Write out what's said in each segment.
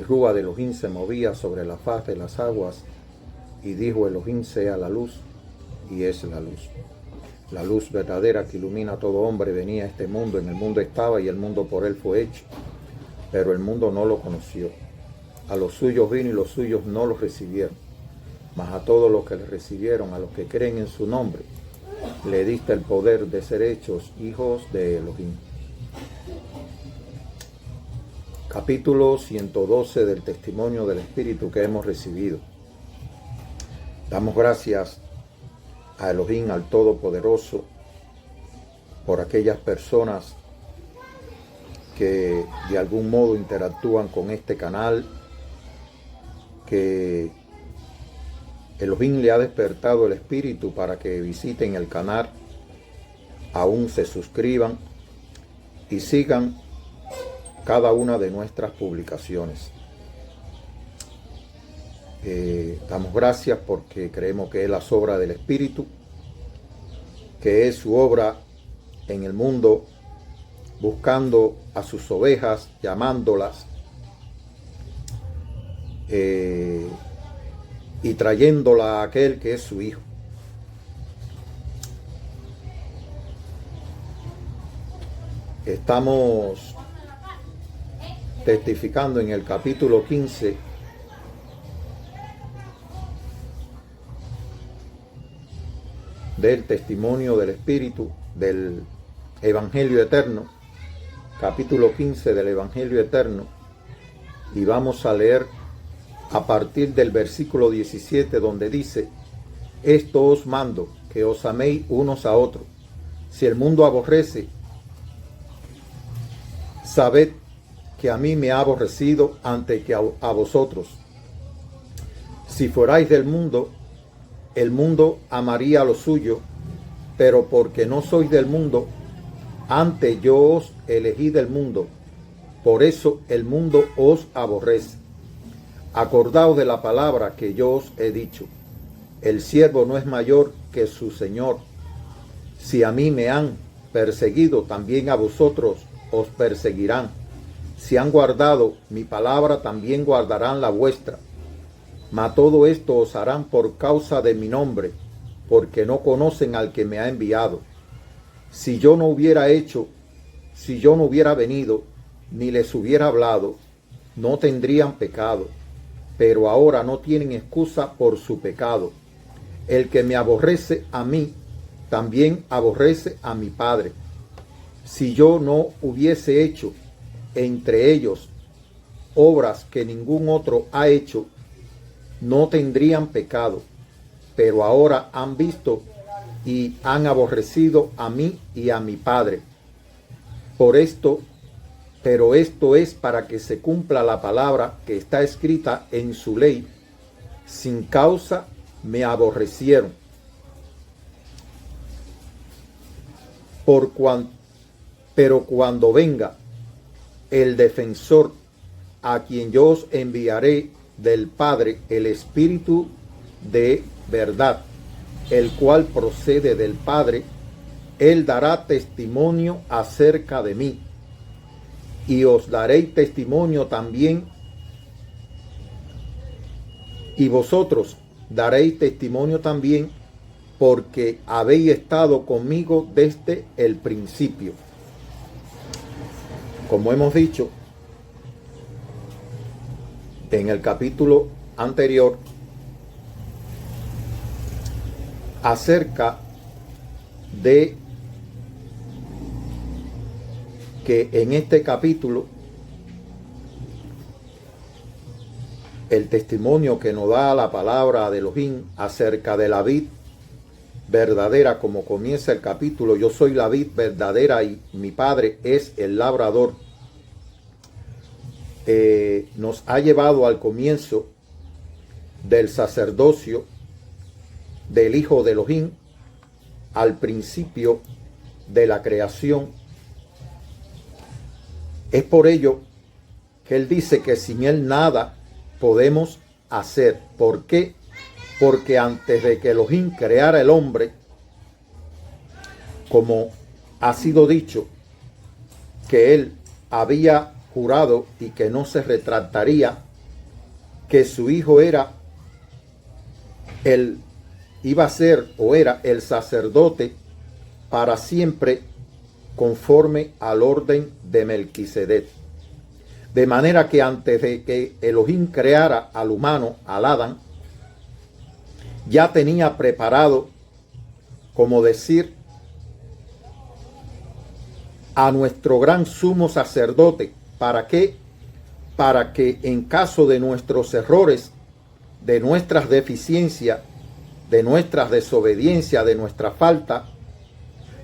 Rúa de Elohim se movía sobre la faz de las aguas, y dijo Elohim: sea la luz, y es la luz. La luz verdadera que ilumina a todo hombre venía a este mundo. En el mundo estaba, y el mundo por él fue hecho, pero el mundo no lo conoció. A los suyos vino, y los suyos no lo recibieron. Mas a todos los que le recibieron, a los que creen en su nombre, le diste el poder de ser hechos hijos de Elohim. Capítulo 112 del testimonio del Espíritu que hemos recibido. Damos gracias a Elohim, al Todopoderoso, por aquellas personas que de algún modo interactúan con este canal, que Elohim le ha despertado el espíritu para que visiten el canal, aún se suscriban y sigan cada una de nuestras publicaciones. Damos gracias porque creemos que es la obra del Espíritu, que es su obra en el mundo, buscando a sus ovejas, llamándolas y trayéndola a aquel que es su Hijo. Estamos testificando en el capítulo 15 del testimonio del Espíritu del Evangelio Eterno, capítulo 15 del Evangelio Eterno, y vamos a leer a partir del versículo 17, donde dice: esto os mando, que os améis unos a otros. Si el mundo aborrece, sabed que a mí me ha aborrecido antes que a vosotros. Si fuerais del mundo, el mundo amaría lo suyo, pero porque no sois del mundo, antes yo os elegí del mundo, por eso el mundo os aborrece. Acordaos de la palabra que yo os he dicho: el siervo no es mayor que su señor. Si a mí me han perseguido, también a vosotros os perseguirán. Si han guardado mi palabra, también guardarán la vuestra. Mas todo esto os harán por causa de mi nombre, porque no conocen al que me ha enviado. Si yo no hubiera venido, ni les hubiera hablado, no tendrían pecado. Pero ahora no tienen excusa por su pecado. El que me aborrece a mí, también aborrece a mi Padre. Si yo no hubiese hecho entre ellos obras que ningún otro ha hecho, no tendrían pecado. Pero ahora han visto y han aborrecido a mí y a mi Padre. Pero esto es para que se cumpla la palabra que está escrita en su ley: sin causa me aborrecieron. Pero cuando venga el defensor, a quien yo os enviaré del Padre, el Espíritu de verdad, el cual procede del Padre, él dará testimonio acerca de mí. Y os daréis testimonio también, y vosotros daréis testimonio también, porque habéis estado conmigo desde el principio. Como hemos dicho en el capítulo anterior, acerca de que en este capítulo el testimonio que nos da la palabra de Elohim acerca de la vid verdadera, como comienza el capítulo: yo soy la vid verdadera y mi Padre es el labrador, nos ha llevado al comienzo del sacerdocio del Hijo de Elohim, al principio de la creación. Es por ello que él dice que sin él nada podemos hacer. ¿Por qué? Porque antes de que Elohim creara el hombre, como ha sido dicho, que él había jurado y que no se retractaría que su hijo iba a ser o era el sacerdote para siempre conforme al orden de Melquisedec. De manera que antes de que Elohim creara al humano, al Adán, ya tenía preparado, como decir, a nuestro gran sumo sacerdote. ¿Para qué? Para que en caso de nuestros errores, de nuestras deficiencias, de nuestras desobediencias, de nuestra falta,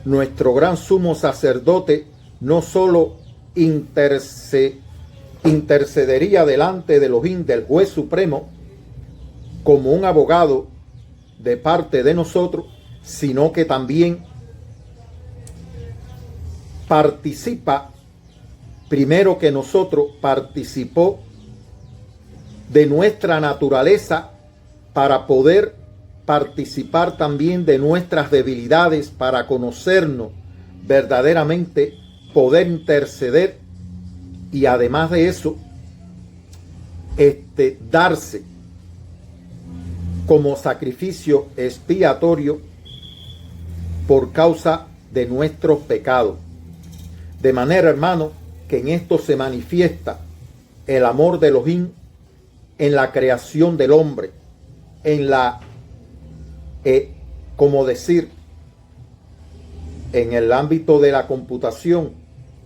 nuestro gran sumo sacerdote no solo intercedería delante de Elohim, del juez supremo, como un abogado de parte de nosotros, sino que también participa, primero que nosotros, participó de nuestra naturaleza para poder participar también de nuestras debilidades, para conocernos verdaderamente, poder interceder y además de eso, darse como sacrificio expiatorio por causa de nuestros pecados. De manera, hermano, que en esto se manifiesta el amor de Elohim en la creación del hombre, en la, como decir, en el ámbito de la computación,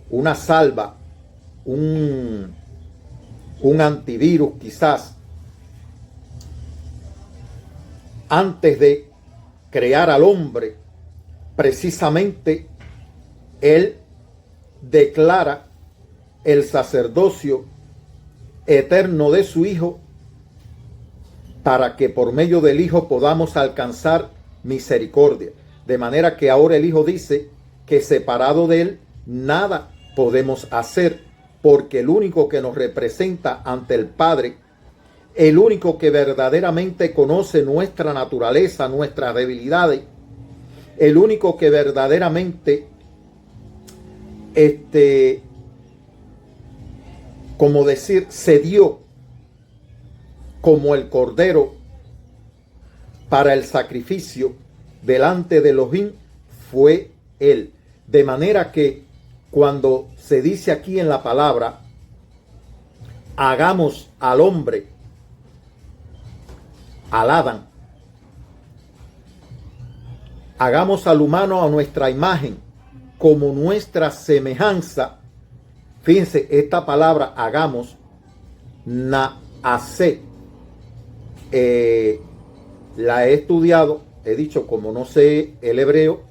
una salva, un antivirus quizás, antes de crear al hombre, precisamente él declara el sacerdocio eterno de su Hijo para que por medio del Hijo podamos alcanzar misericordia. De manera que ahora el Hijo dice que separado de él nada podemos hacer, porque el único que nos representa ante el Padre, el único que verdaderamente conoce nuestra naturaleza, nuestras debilidades, el único que verdaderamente como decir, se dio como el cordero para el sacrificio delante de Elohim, fue él. De manera que cuando se dice aquí en la palabra, hagamos al hombre, al Adán, hagamos al humano a nuestra imagen, como nuestra semejanza. Fíjense, esta palabra hagamos, naase, la he estudiado, he dicho, como no sé el hebreo,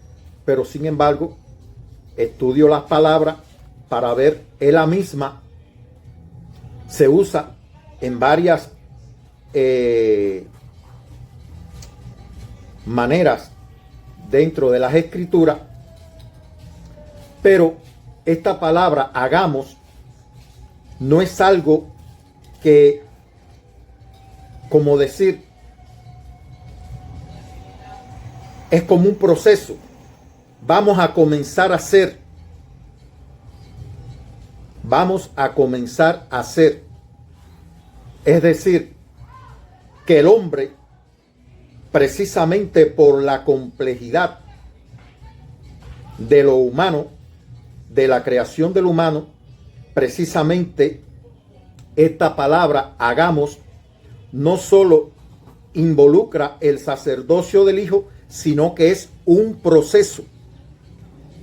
pero sin embargo estudio las palabras para ver, es la misma, se usa en varias maneras dentro de las escrituras, pero esta palabra hagamos no es algo que, como decir, es como un proceso. Vamos a comenzar a hacer. Vamos a comenzar a hacer. Es decir, que el hombre, precisamente por la complejidad de lo humano, de la creación del humano, precisamente esta palabra hagamos no solo involucra el sacerdocio del Hijo, sino que es un proceso.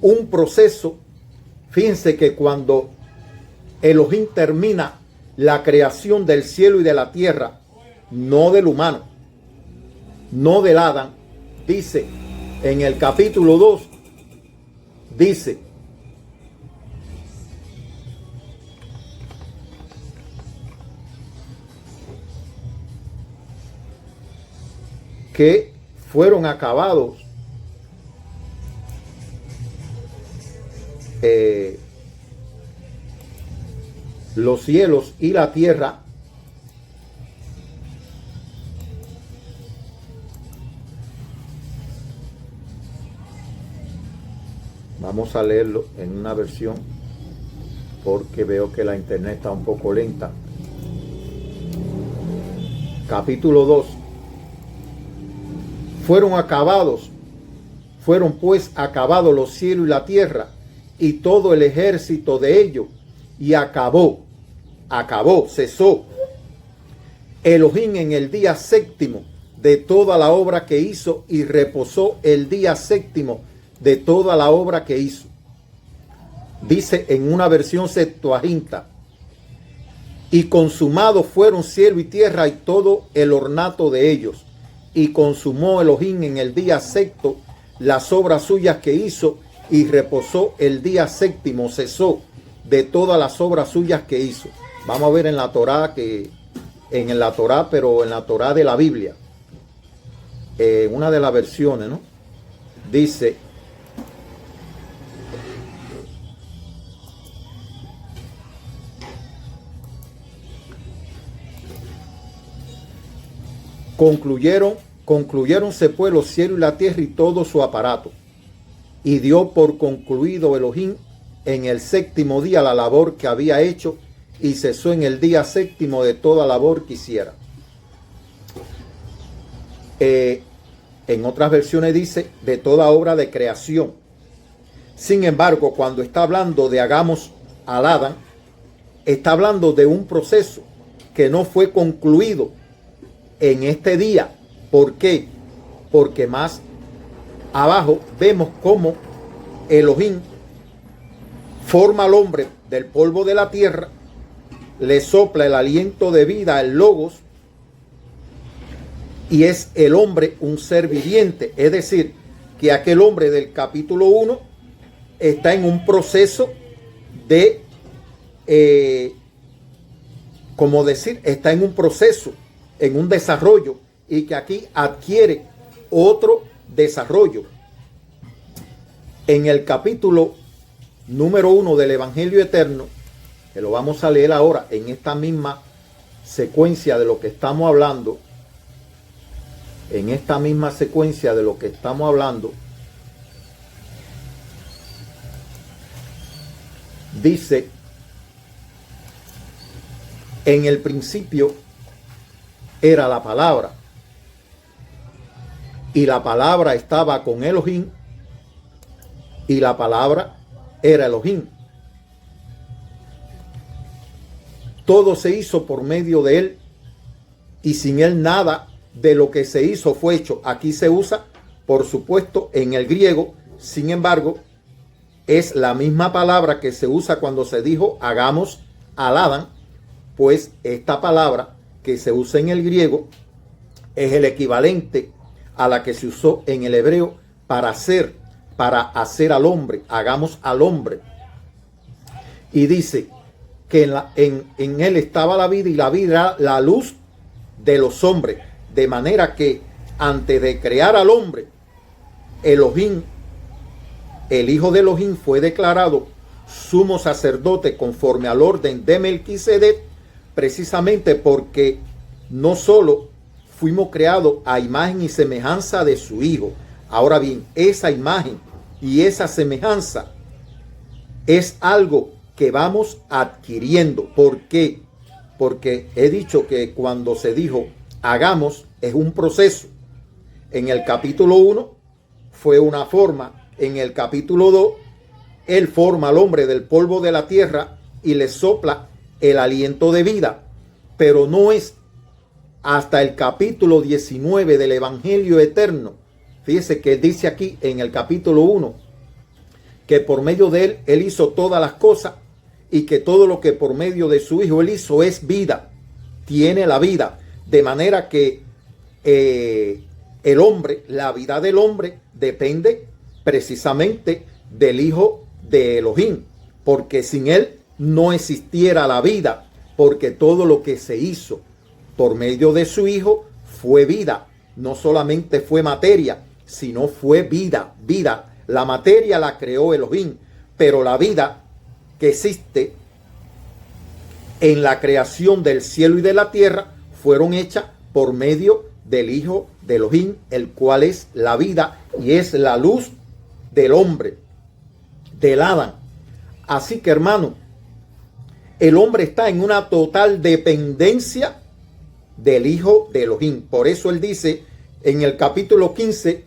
Un proceso. Fíjense que cuando Elohim termina la creación del cielo y de la tierra, no del humano, no del Adán, dice en el capítulo 2, dice: que fueron acabados los cielos y la tierra vamos a leerlo en una versión porque veo que la internet está un poco lenta. capítulo 2. Fueron pues acabados los cielos y la tierra y todo el ejército de ellos, y cesó Elohim en el día séptimo de toda la obra que hizo, y reposó el día séptimo de toda la obra que hizo. Dice en una versión Septuaginta: y consumados fueron cielo y tierra y todo el ornato de ellos, y consumó Elohim en el día sexto las obras suyas que hizo, y reposó el día séptimo, cesó de todas las obras suyas que hizo. Vamos a ver en la Torá, pero en la Torá de la Biblia, una de las versiones, ¿no? Dice: concluyéronse pues los cielos y la tierra y todo su aparato, y dio por concluido Elohim en el séptimo día la labor que había hecho, y cesó en el día séptimo de toda labor que hiciera. En otras versiones dice de toda obra de creación. Sin embargo, cuando está hablando de hagamos al Adán, está hablando de un proceso que no fue concluido en este día. ¿Por qué? Porque más abajo vemos cómo Elohim forma al hombre del polvo de la tierra, le sopla el aliento de vida, el logos, y es el hombre un ser viviente. Es decir, que aquel hombre del capítulo 1 está en un proceso de, está en un proceso, en un desarrollo, y que aquí adquiere otro desarrollo. En el capítulo número 1 del Evangelio Eterno, que lo vamos a leer ahora en esta misma secuencia de lo que estamos hablando, dice: en el principio era la palabra, y la palabra estaba con Elohim, y la palabra era Elohim. Todo se hizo por medio de él, y sin él nada de lo que se hizo fue hecho. Aquí se usa, por supuesto, en el griego. Sin embargo, es la misma palabra que se usa cuando se dijo hagamos al Adán, pues esta palabra que se usa en el griego es el equivalente a la que se usó en el hebreo para hacer al hombre, hagamos al hombre. Y dice que en él estaba la vida, y la vida era la luz de los hombres. De manera que antes de crear al hombre, Elohim, el hijo de Elohim, fue declarado sumo sacerdote conforme al orden de Melquisedec, precisamente porque no solo fuimos creados a imagen y semejanza de su hijo. Ahora bien, esa imagen y esa semejanza es algo que vamos adquiriendo. ¿Por qué? Porque he dicho que cuando se dijo hagamos es un proceso. En el capítulo 1 fue una forma. En el capítulo 2 él forma al hombre del polvo de la tierra y le sopla el aliento de vida. Pero no es hasta el capítulo 19 del Evangelio Eterno. Fíjese que él dice aquí en el capítulo 1 que por medio de él hizo todas las cosas, y que todo lo que por medio de su hijo él hizo es vida, tiene la vida. De manera que el hombre, la vida del hombre depende precisamente del hijo de Elohim, porque sin él no existiera la vida, porque todo lo que se hizo por medio de su hijo fue vida. No solamente fue materia, sino fue vida. La materia la creó Elohim, pero la vida que existe en la creación del cielo y de la tierra fueron hechas por medio del hijo de Elohim, el cual es la vida y es la luz del hombre, del Adán. Así que, hermano, el hombre está en una total dependencia del Hijo de Elohim. Por eso él dice en el capítulo 15,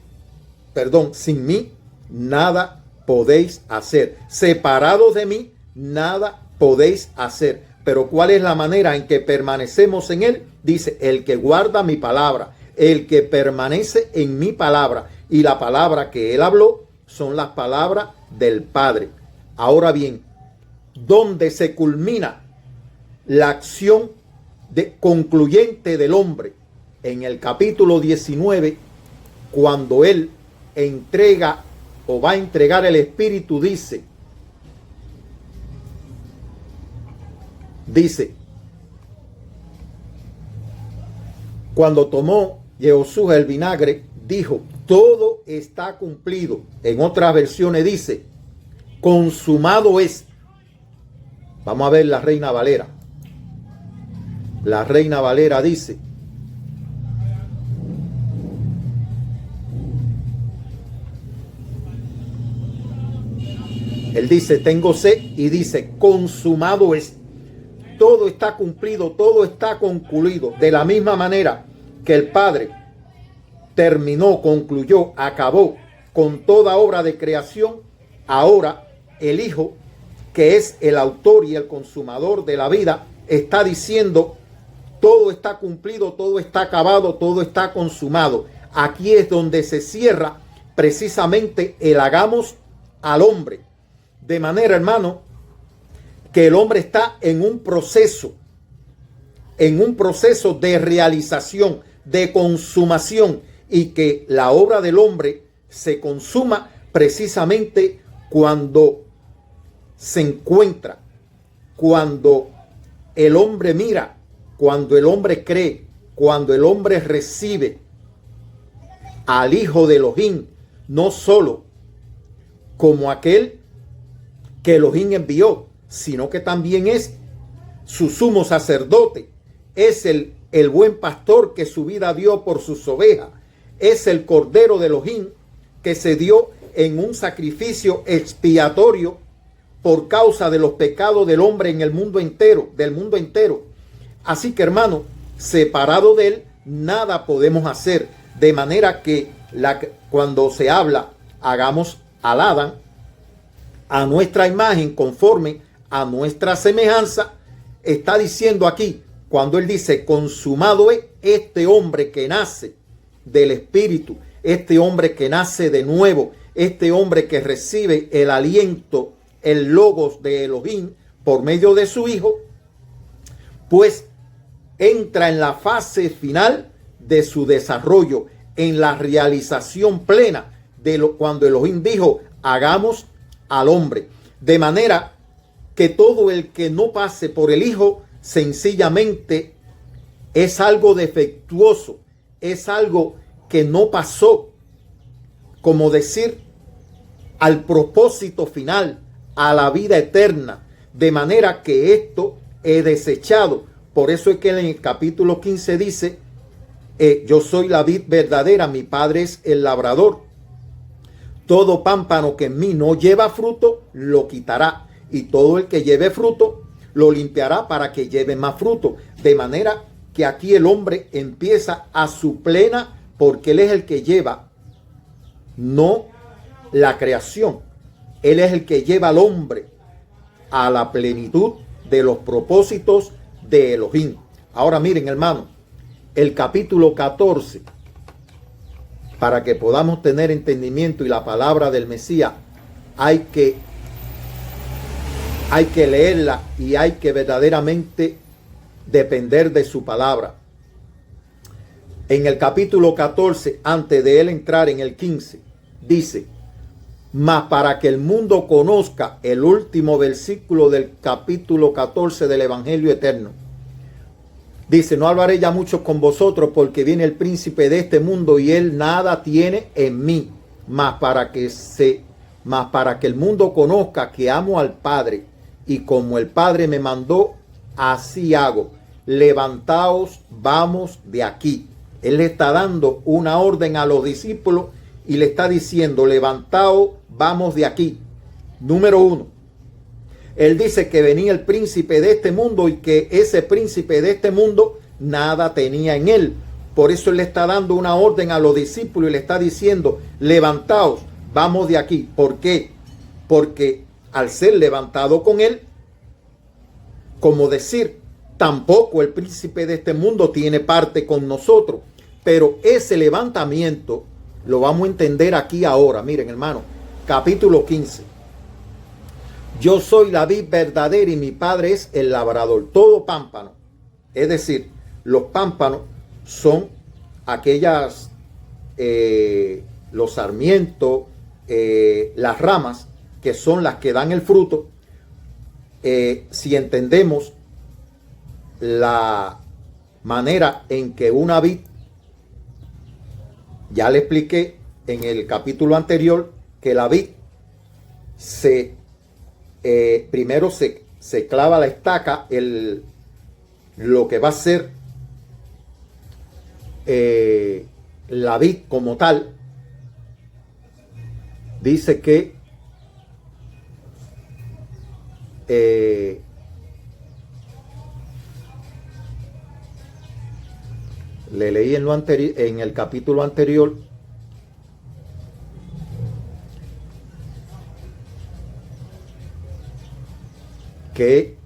sin mí nada podéis hacer. Separados de mí, nada podéis hacer. Pero ¿cuál es la manera en que permanecemos en él? Dice, el que guarda mi palabra, el que permanece en mi palabra. Y la palabra que él habló son las palabras del Padre. Ahora bien, ¿dónde se culmina la acción concluyente del hombre? En el capítulo 19, cuando él entrega o va a entregar el Espíritu, dice, cuando tomó Jehoshua el vinagre, dijo, todo está cumplido. En otras versiones dice, consumado es. Vamos a ver la Reina Valera. La Reina Valera dice, él dice, tengo sed, y dice, consumado es. Todo está cumplido, todo está concluido. De la misma manera que el Padre terminó, concluyó, acabó con toda obra de creación, ahora el Hijo, que es el autor y el consumador de la vida, está diciendo, todo está cumplido, todo está acabado, todo está consumado. Aquí es donde se cierra precisamente el hagamos al hombre. De manera, hermano, que el hombre está en un proceso de realización, de consumación, y que la obra del hombre se consuma precisamente cuando se encuentra, cuando el hombre mira, cuando el hombre cree, cuando el hombre recibe al Hijo de Elohim, no solo como aquel que Elohim envió, sino que también es su sumo sacerdote, es el buen pastor que su vida dio por sus ovejas, es el Cordero de Elohim que se dio en un sacrificio expiatorio por causa de los pecados del hombre en el mundo entero, del mundo entero. Así que, hermano, separado de él, nada podemos hacer. De manera que cuando se habla, hagamos al Adán a nuestra imagen, conforme a nuestra semejanza, está diciendo aquí, cuando él dice, consumado es, este hombre que nace del Espíritu, este hombre que nace de nuevo, este hombre que recibe el aliento, el logos de Elohim por medio de su Hijo, pues entra en la fase final de su desarrollo, en la realización plena de cuando Elohim dijo, hagamos al hombre. De manera que todo el que no pase por el Hijo, sencillamente es algo defectuoso, es algo que no pasó, como decir, al propósito final, a la vida eterna. De manera que esto es desechado. Por eso es que en el capítulo 15 dice, yo soy la vid verdadera, mi Padre es el labrador. Todo pámpano que en mí no lleva fruto, lo quitará. Y todo el que lleve fruto, lo limpiará para que lleve más fruto. De manera que aquí el hombre empieza a su plena, porque él es el que lleva, no la creación. Él es el que lleva al hombre a la plenitud de los propósitos de Elohim. Ahora miren, hermano, el capítulo 14, para que podamos tener entendimiento y la palabra del Mesías, hay que leerla y hay que verdaderamente depender de su palabra. En el capítulo 14, antes de él entrar en el 15, dice, mas para que el mundo conozca, el último versículo del capítulo 14 del Evangelio Eterno. Dice, no hablaré ya mucho con vosotros porque viene el príncipe de este mundo y él nada tiene en mí, mas para que el mundo conozca que amo al Padre y como el Padre me mandó, así hago. Levantaos, vamos de aquí. Él le está dando una orden a los discípulos y le está diciendo, levantaos, vamos de aquí. Número 1. Él dice que venía el príncipe de este mundo y que ese príncipe de este mundo nada tenía en él. Por eso él le está dando una orden a los discípulos y le está diciendo, levantaos, vamos de aquí. ¿Por qué? Porque al ser levantado con él, como decir, tampoco el príncipe de este mundo tiene parte con nosotros. Pero ese levantamiento lo vamos a entender aquí ahora. Miren, hermano, capítulo 15. Yo soy la vid verdadera y mi padre es el labrador. Todo pámpano, es decir, los pámpanos son aquellas, los sarmientos, las ramas, que son las que dan el fruto. Si entendemos la manera en que una vid, ya le expliqué en el capítulo anterior que la vid primero se clava la estaca, lo que va a ser la vid como tal. Dice que le leí en el capítulo anterior que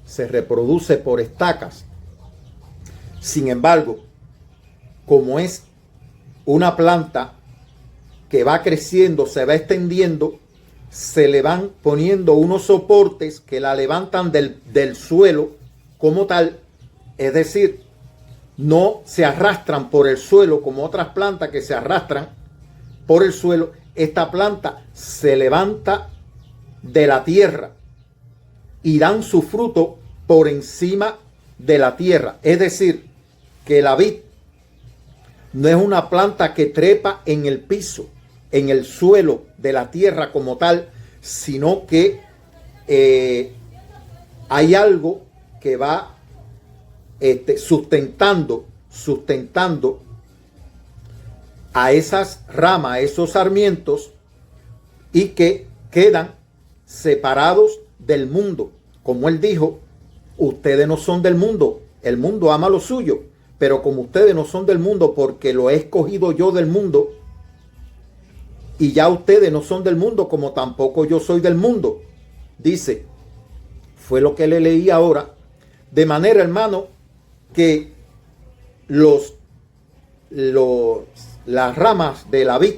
se reproduce por estacas. Sin embargo, como es una planta que va creciendo, se va extendiendo, se le van poniendo unos soportes que la levantan del suelo como tal, es decir, no se arrastran por el suelo como otras plantas que se arrastran por el suelo. Esta planta se levanta de la tierra y dan su fruto por encima de la tierra. Es decir, que la vid no es una planta que trepa en el piso, en el suelo de la tierra como tal, sino que hay algo que va sustentando a esas ramas, a esos sarmientos, y que quedan separados del mundo. Como él dijo, ustedes no son del mundo, el mundo ama lo suyo, pero como ustedes no son del mundo porque lo he escogido yo del mundo, y ya ustedes no son del mundo como tampoco yo soy del mundo. Dice, fue lo que le leí ahora, de manera, hermano, que las ramas de la vid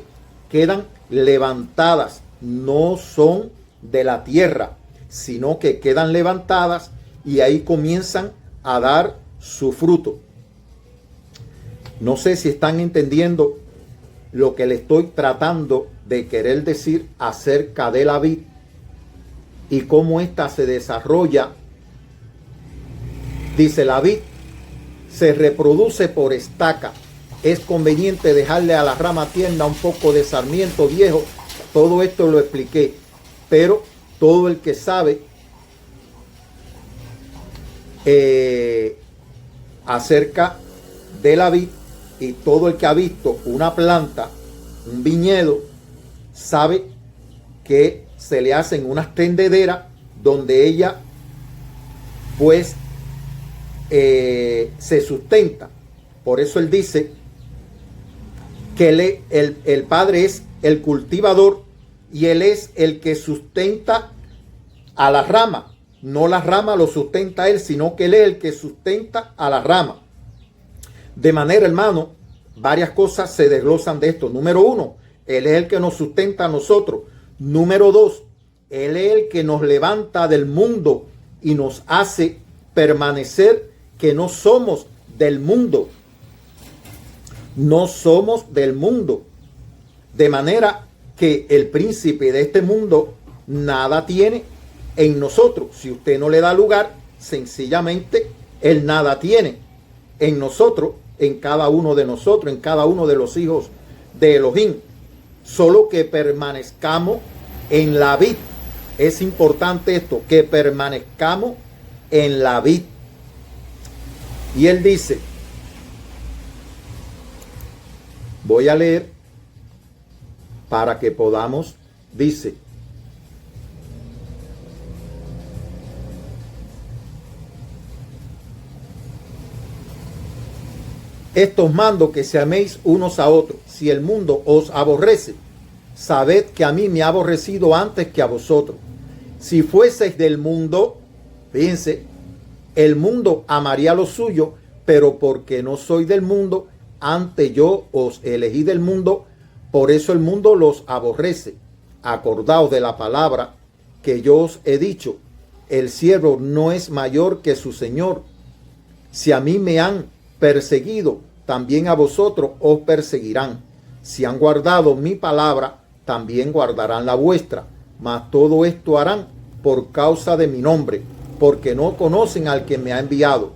quedan levantadas, no son de la tierra, sino que quedan levantadas y ahí comienzan a dar su fruto. No sé si están entendiendo lo que le estoy tratando de querer decir acerca de la vid y cómo ésta se desarrolla. Dice, la vid se reproduce por estaca. Es conveniente dejarle a la rama tierna un poco de sarmiento viejo. Todo esto lo expliqué, pero todo el que sabe acerca de la vid y todo el que ha visto una planta, un viñedo, sabe que se le hacen unas tendederas donde ella pues se sustenta. Por eso él dice que el Padre es el cultivador y él es el que sustenta a la rama. No la rama lo sustenta él, sino que él es el que sustenta a la rama. De manera, hermano, varias cosas se desglosan de esto. Número uno, él es el que nos sustenta a nosotros. Número dos, él es el que nos levanta del mundo y nos hace permanecer que no somos del mundo. No somos del mundo. De manera que el príncipe de este mundo nada tiene en nosotros. Si usted no le da lugar, sencillamente él nada tiene en nosotros, en cada uno de nosotros, en cada uno de los hijos de Elohim. Solo que permanezcamos en la vid. Es importante esto, que permanezcamos en la vid. Y él dice, voy a leer para que podamos, dice, Esto os mando, que se améis unos a otros. Si el mundo os aborrece, sabed que a mí me ha aborrecido antes que a vosotros. Si fueseis del mundo, fíjense, el mundo amaría lo suyo, pero porque no soy del mundo, antes yo os elegí del mundo, por eso el mundo los aborrece. Acordaos de la palabra que yo os he dicho, el siervo no es mayor que su señor. Si a mí me han perseguido, también a vosotros os perseguirán. Si han guardado mi palabra, también guardarán la vuestra. Mas todo esto harán por causa de mi nombre, porque no conocen al que me ha enviado.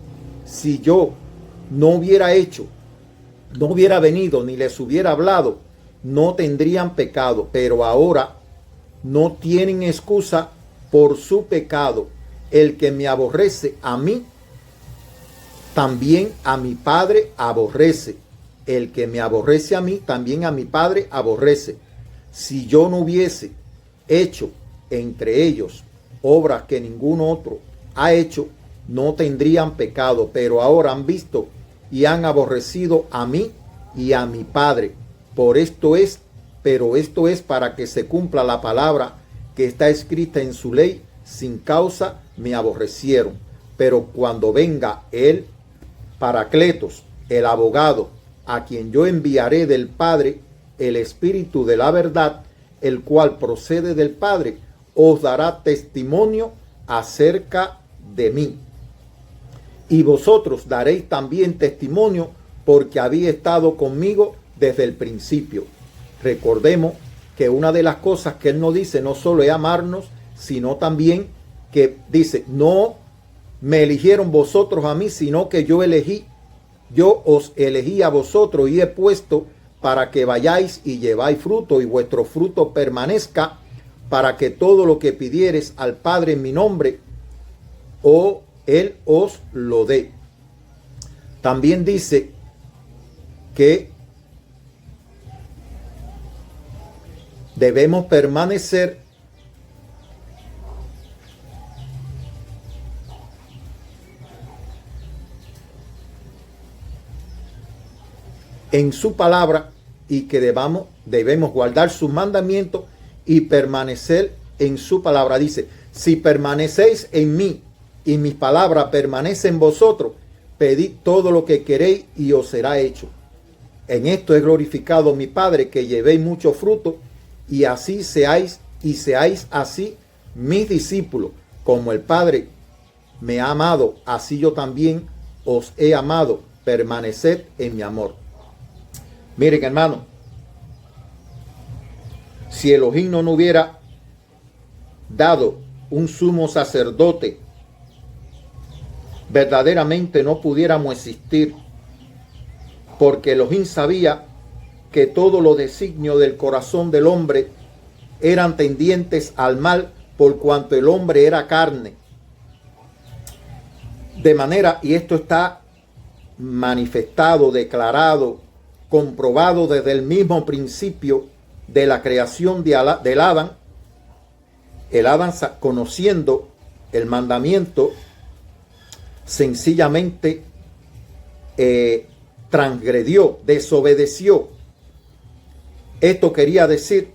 Si yo no hubiera hecho, no hubiera venido ni les hubiera hablado, no tendrían pecado, pero ahora no tienen excusa por su pecado. El que me aborrece a mí, también a mi Padre aborrece. El que me aborrece a mí, también a mi Padre aborrece. Si yo no hubiese hecho entre ellos obras que ningún otro ha hecho, no tendrían pecado, pero ahora han visto y han aborrecido a mí y a mi Padre. Pero esto es para que se cumpla la palabra que está escrita en su ley: sin causa me aborrecieron. Pero cuando venga el Paracletos, el abogado, a quien yo enviaré del Padre, el Espíritu de la verdad, el cual procede del Padre, os dará testimonio acerca de mí. Y vosotros daréis también testimonio, porque habéis estado conmigo desde el principio. Recordemos que una de las cosas que Él nos dice no solo es amarnos, sino también que dice: no me eligieron vosotros a mí, sino que yo os elegí a vosotros y he puesto para que vayáis y lleváis fruto, y vuestro fruto permanezca, para que todo lo que pidiereis al Padre en mi nombre, Él os lo dé. También dice que debemos permanecer en su palabra y que debemos guardar sus mandamientos y permanecer en su palabra. Dice: si permanecéis en mí y mis palabras permanecen en vosotros, pedid todo lo que queréis y os será hecho. En esto es glorificado mi Padre, que llevéis mucho fruto y así seáis así mis discípulos. Como el Padre me ha amado, así yo también os he amado. Permaneced en mi amor. Miren, hermano, si Elohim no hubiera dado un sumo sacerdote, verdaderamente no pudiéramos existir, porque Elohim sabía que todos los designios del corazón del hombre eran tendientes al mal, por cuanto el hombre era carne. De manera, y esto está manifestado, declarado, comprobado desde el mismo principio de la creación del Adán. El Adán, conociendo el mandamiento, sencillamente transgredió, desobedeció. Esto quería decir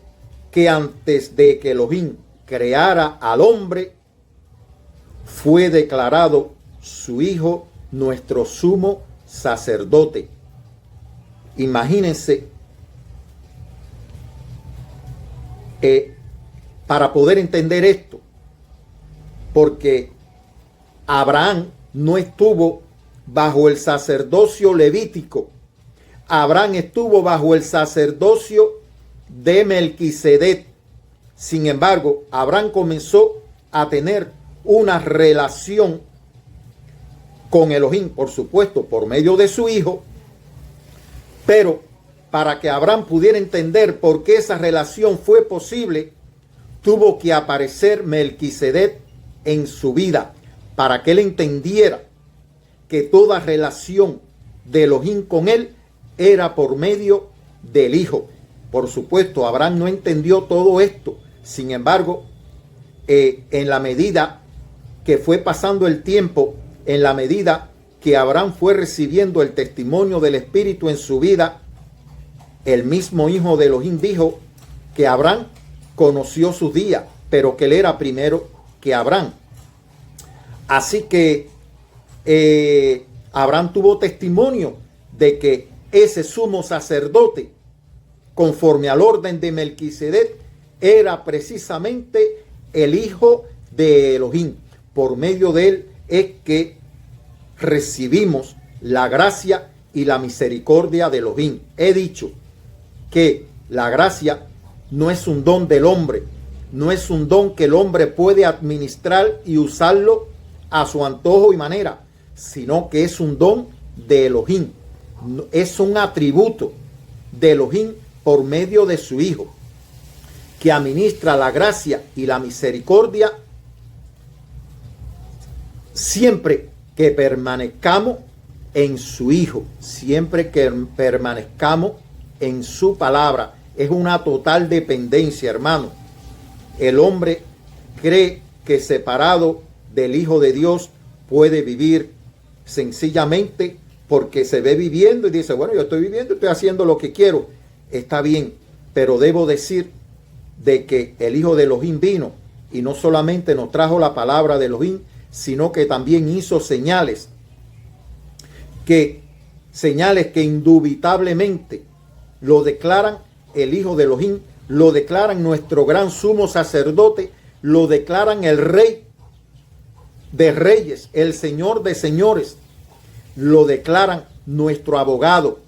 que antes de que Elohim creara al hombre, fue declarado su Hijo nuestro sumo sacerdote. Imagínense, para poder entender esto, porque Abraham no estuvo bajo el sacerdocio levítico. Abraham estuvo bajo el sacerdocio de Melquisedec. Sin embargo, Abraham comenzó a tener una relación con Elohim, por supuesto, por medio de su hijo. Pero para que Abraham pudiera entender por qué esa relación fue posible, tuvo que aparecer Melquisedec en su vida, para que él entendiera que toda relación de Elohim con él era por medio del Hijo. Por supuesto, Abraham no entendió todo esto. Sin embargo, en la medida que fue pasando el tiempo, en la medida que Abraham fue recibiendo el testimonio del Espíritu en su vida, el mismo hijo de Elohim dijo que Abraham conoció sus días, pero que él era primero que Abraham. Así que Abraham tuvo testimonio de que ese sumo sacerdote, conforme al orden de Melquisedec, era precisamente el hijo de Elohim. Por medio de él es que recibimos la gracia y la misericordia de Elohim. He dicho que la gracia no es un don del hombre, no es un don que el hombre puede administrar y usarlo a su antojo y manera, sino que es un don de Elohim. Es un atributo de Elohim por medio de su Hijo, que administra la gracia y la misericordia siempre que permanezcamos en su Hijo, siempre que permanezcamos en su palabra. Es una total dependencia, hermano. El hombre cree que separado del Hijo de Dios puede vivir sencillamente porque se ve viviendo y dice, bueno, yo estoy viviendo, estoy haciendo lo que quiero. Está bien, pero debo decir de que el Hijo de Elohim vino y no solamente nos trajo la palabra de Elohim, sino que también hizo señales que indubitablemente lo declaran el Hijo de Elohim, lo declaran nuestro gran sumo sacerdote, lo declaran el Rey de reyes, el Señor de señores, lo declaran nuestro abogado,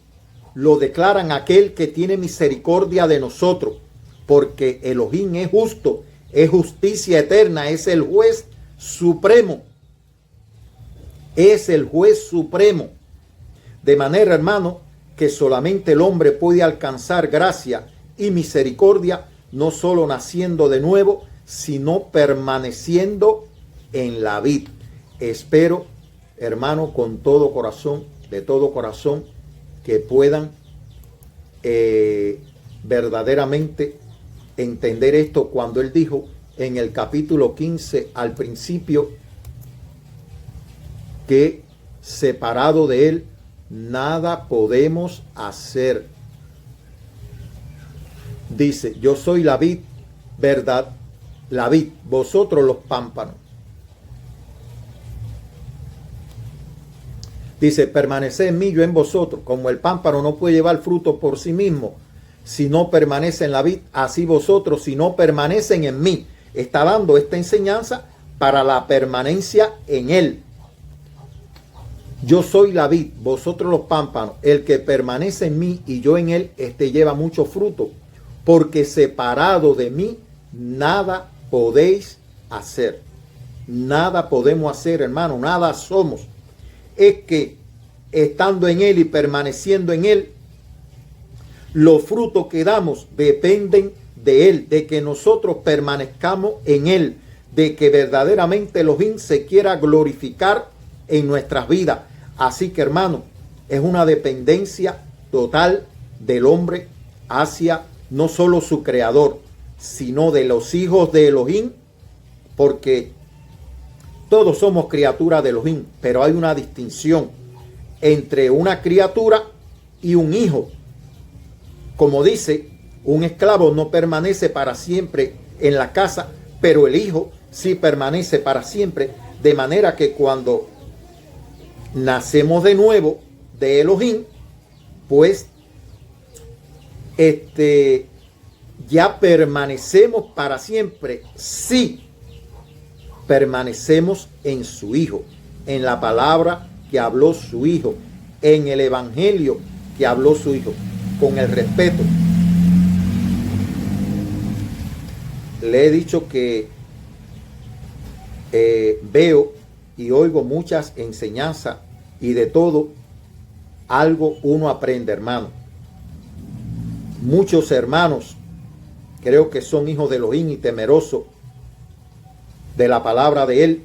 lo declaran aquel que tiene misericordia de nosotros, porque Elohim es justo, es justicia eterna, es el juez supremo, es el juez supremo. De manera, hermano, que solamente el hombre puede alcanzar gracia y misericordia, no solo naciendo de nuevo, sino permaneciendo en la vid. Espero, hermano, con todo corazón, de todo corazón, que puedan verdaderamente entender esto cuando él dijo en el capítulo 15 al principio que separado de él nada podemos hacer. Dice, yo soy la vid, verdad, la vid, vosotros los pámpanos. Dice, permaneced en mí, yo en vosotros. Como el pámpano no puede llevar fruto por sí mismo, si no permanece en la vid, así vosotros, si no permanecen en mí. Está dando esta enseñanza para la permanencia en él. Yo soy la vid, vosotros los pámpanos. El que permanece en mí y yo en él, este lleva mucho fruto. Porque separado de mí, nada podéis hacer. Nada podemos hacer, hermano, nada somos. Es que estando en él y permaneciendo en él, los frutos que damos dependen de él, de que nosotros permanezcamos en él, de que verdaderamente Elohim se quiera glorificar en nuestras vidas. Así que, hermano, es una dependencia total del hombre hacia no solo su creador, sino de los hijos de Elohim, porque todos somos criaturas de Elohim, pero hay una distinción entre una criatura y un hijo. Como dice, un esclavo no permanece para siempre en la casa, pero el hijo sí permanece para siempre. De manera que cuando nacemos de nuevo de Elohim, pues ya permanecemos para siempre. Sí, permanecemos en su Hijo, en la palabra que habló su Hijo, en el evangelio que habló su Hijo, con el respeto. Le he dicho que veo y oigo muchas enseñanzas y de todo algo uno aprende, hermano. Muchos hermanos creo que son hijos de Elohim y temerosos de la palabra de él,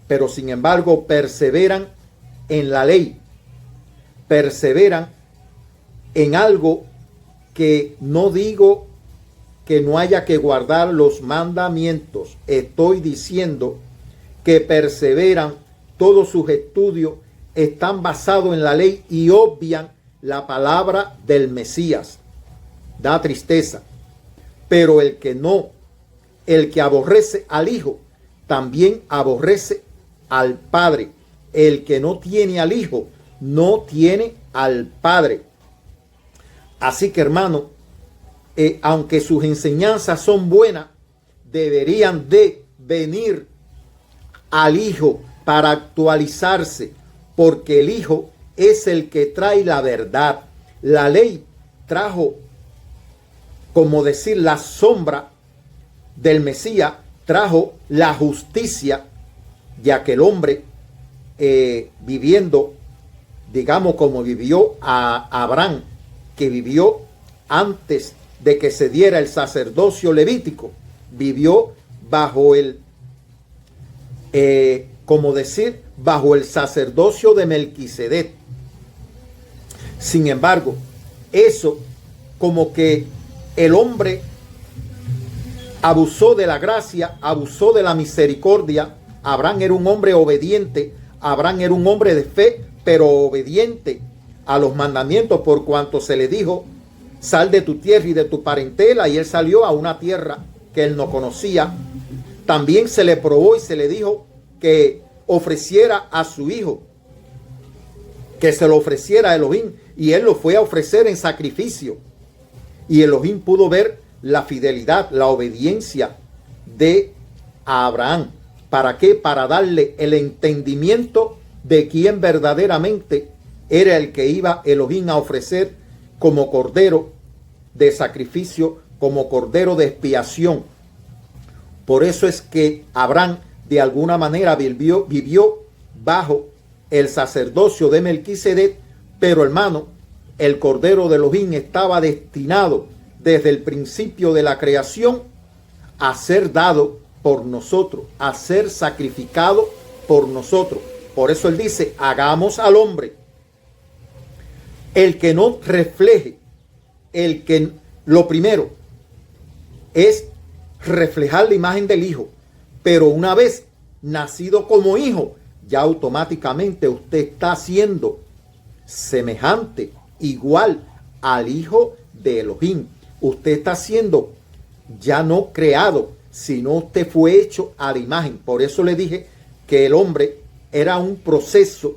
pero sin embargo perseveran en la ley, perseveran en algo que no digo que no haya que guardar los mandamientos. Estoy diciendo que perseveran todos sus estudios están basados en la ley y obvian la palabra del Mesías. Da tristeza. Pero el que no, el que aborrece al Hijo, también aborrece al Padre. El que no tiene al Hijo, no tiene al Padre. Así que, hermano, aunque sus enseñanzas son buenas, deberían de venir al Hijo para actualizarse, porque el Hijo es el que trae la verdad. La ley trajo, como decir, la sombra del Mesías, trajo la justicia, ya que el hombre viviendo, digamos, como vivió a Abraham, que vivió antes de que se diera el sacerdocio levítico, vivió bajo el, como decir, bajo el sacerdocio de Melquisedec. Sin embargo, eso como que el hombre abusó de la gracia, abusó de la misericordia. Abraham era un hombre obediente, Abraham era un hombre de fe, pero obediente a los mandamientos, por cuanto se le dijo: sal de tu tierra y de tu parentela, y él salió a una tierra que él no conocía. También se le probó y se le dijo que ofreciera a su hijo, que se lo ofreciera a Elohim, y él lo fue a ofrecer en sacrificio. Y Elohim pudo ver la fidelidad, la obediencia de Abraham. ¿Para qué? Para darle el entendimiento de quién verdaderamente era el que iba Elohim a ofrecer como cordero de sacrificio, como cordero de expiación. Por eso es que Abraham de alguna manera vivió bajo el sacerdocio de Melquisedec, pero, hermano, el cordero de Elohim estaba destinado desde el principio de la creación a ser dado por nosotros, a ser sacrificado por nosotros. Por eso él dice: hagamos al hombre. El que no refleje, el que lo primero es reflejar la imagen del Hijo, pero una vez nacido como hijo, ya automáticamente usted está siendo semejante, igual al Hijo de Elohim. Usted está siendo ya no creado, sino usted fue hecho a la imagen. Por eso le dije que el hombre era un proceso.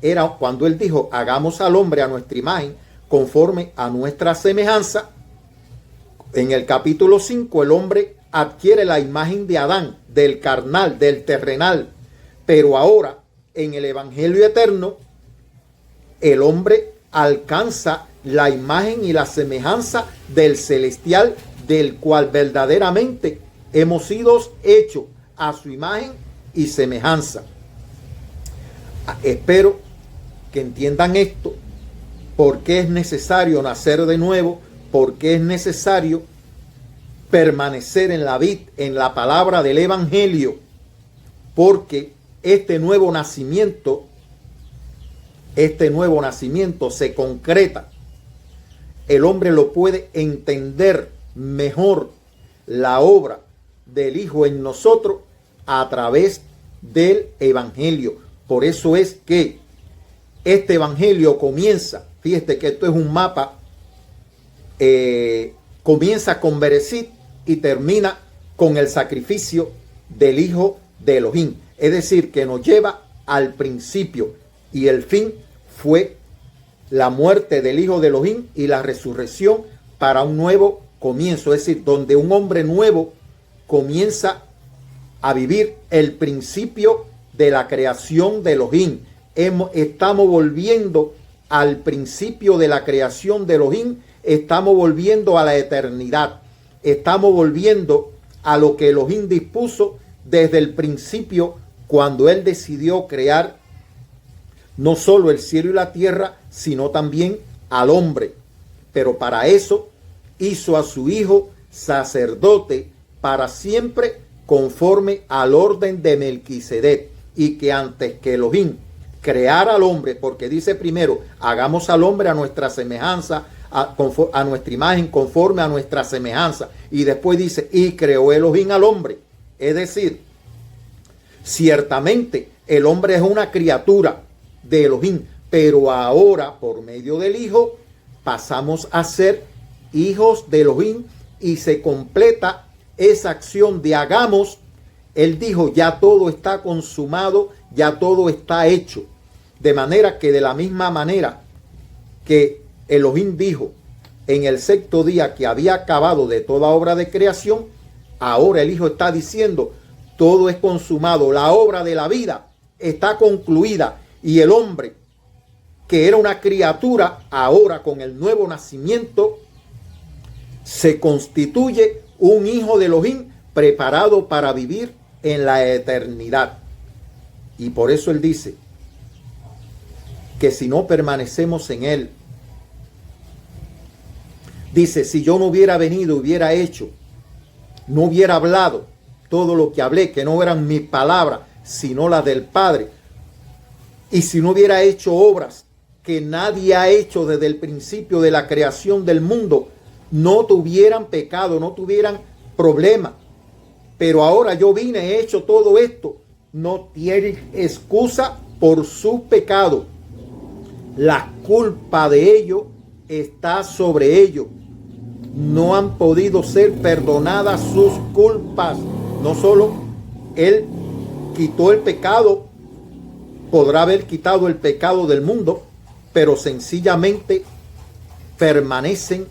Era cuando él dijo: hagamos al hombre a nuestra imagen, conforme a nuestra semejanza. En el capítulo 5, el hombre adquiere la imagen de Adán, del carnal, del terrenal. Pero ahora, en el evangelio eterno, el hombre alcanza la imagen y la semejanza del celestial, del cual verdaderamente hemos sido hechos a su imagen y semejanza. Espero que entiendan esto, por qué es necesario nacer de nuevo, por qué es necesario permanecer en la vid, en la palabra del evangelio, porque este nuevo nacimiento se concreta. El hombre lo puede entender mejor, la obra del Hijo en nosotros, a través del evangelio. Por eso es que este evangelio comienza, fíjate que esto es un mapa, comienza con Bereshit y termina con el sacrificio del Hijo de Elohim. Es decir, que nos lleva al principio, y el fin fue la muerte del Hijo de Elohim y la resurrección para un nuevo comienzo. Es decir, donde un hombre nuevo comienza a vivir el principio de la creación de Elohim. Estamos volviendo al principio de la creación de Elohim, estamos volviendo a la eternidad, estamos volviendo a lo que Elohim dispuso desde el principio, cuando él decidió crear no solo el cielo y la tierra, sino también al hombre. Pero para eso hizo a su Hijo sacerdote para siempre, conforme al orden de Melquisedec, y que antes que Elohim creara al hombre, porque dice primero: hagamos al hombre a nuestra semejanza, a nuestra imagen, conforme a nuestra semejanza, y después dice: y creó Elohim al hombre. Es decir, ciertamente el hombre es una criatura, de Elohim. Pero ahora, por medio del Hijo, pasamos a ser hijos de Elohim y se completa esa acción de hagamos. Él dijo, ya todo está consumado, ya todo está hecho. De manera que de la misma manera que Elohim dijo en el sexto día que había acabado de toda obra de creación, ahora el Hijo está diciendo, todo es consumado, la obra de la vida está concluida. Y el hombre, que era una criatura, ahora con el nuevo nacimiento, se constituye un hijo de Elohim preparado para vivir en la eternidad. Y por eso él dice que si no permanecemos en él, dice, si yo no hubiera venido, hubiera hecho, no hubiera hablado todo lo que hablé, que no eran mis palabras, sino las del Padre, y si no hubiera hecho obras que nadie ha hecho desde el principio de la creación del mundo, no tuvieran pecado, no tuvieran problema. Pero ahora yo vine, he hecho todo esto, no tienen excusa por su pecado. La culpa de ellos está sobre ellos. No han podido ser perdonadas sus culpas. No solo Él quitó el pecado, podrá haber quitado el pecado del mundo, pero sencillamente permanecen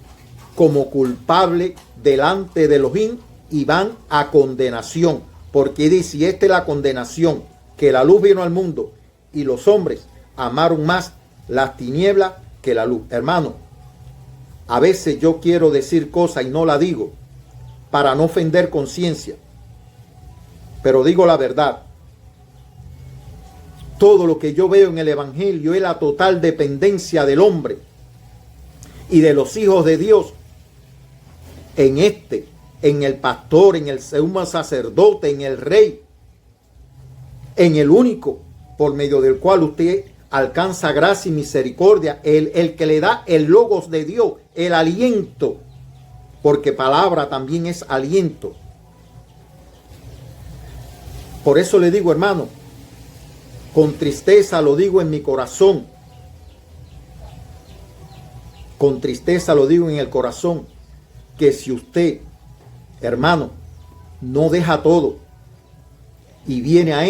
como culpables delante de Elohim y van a condenación. Porque dice, y esta es la condenación, que la luz vino al mundo y los hombres amaron más las tinieblas que la luz. Hermano, a veces yo quiero decir cosas y no la digo para no ofender conciencia, pero digo la verdad. Todo lo que yo veo en el Evangelio es la total dependencia del hombre y de los hijos de Dios en el pastor, en el sumo sacerdote, en el rey, en el único por medio del cual usted alcanza gracia y misericordia, el que le da el logos de Dios, el aliento, porque palabra también es aliento. Por eso le digo, hermano, con tristeza lo digo en mi corazón, con tristeza lo digo en el corazón, que si usted, hermano, no deja todo y viene a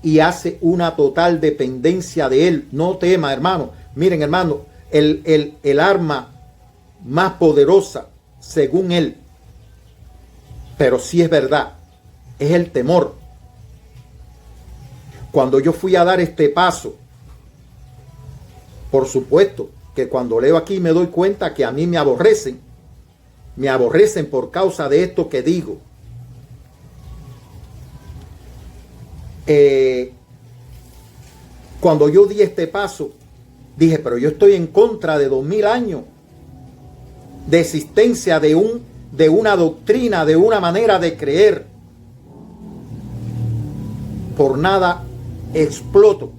y hace una total dependencia de él, no tema, hermano. Miren, hermano, el arma más poderosa, según él, pero sí es verdad, es el temor. Cuando yo fui a dar este paso, por supuesto que cuando leo aquí me doy cuenta que a mí me aborrecen por causa de esto que digo. Cuando yo di este paso, dije, pero yo estoy en contra de 2000 años de existencia de una doctrina, de una manera de creer. Por nada exploto.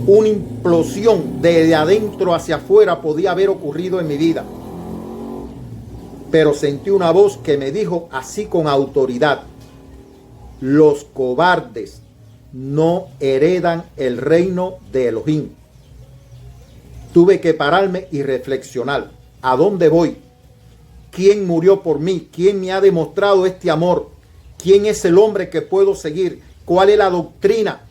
Una implosión de adentro hacia afuera podía haber ocurrido en mi vida. Pero sentí una voz que me dijo así con autoridad: los cobardes no heredan el reino de Elohim. Tuve que pararme y reflexionar. ¿A dónde voy? ¿Quién murió por mí? ¿Quién me ha demostrado este amor? ¿Quién es el hombre que puedo seguir? ¿Cuál es la doctrina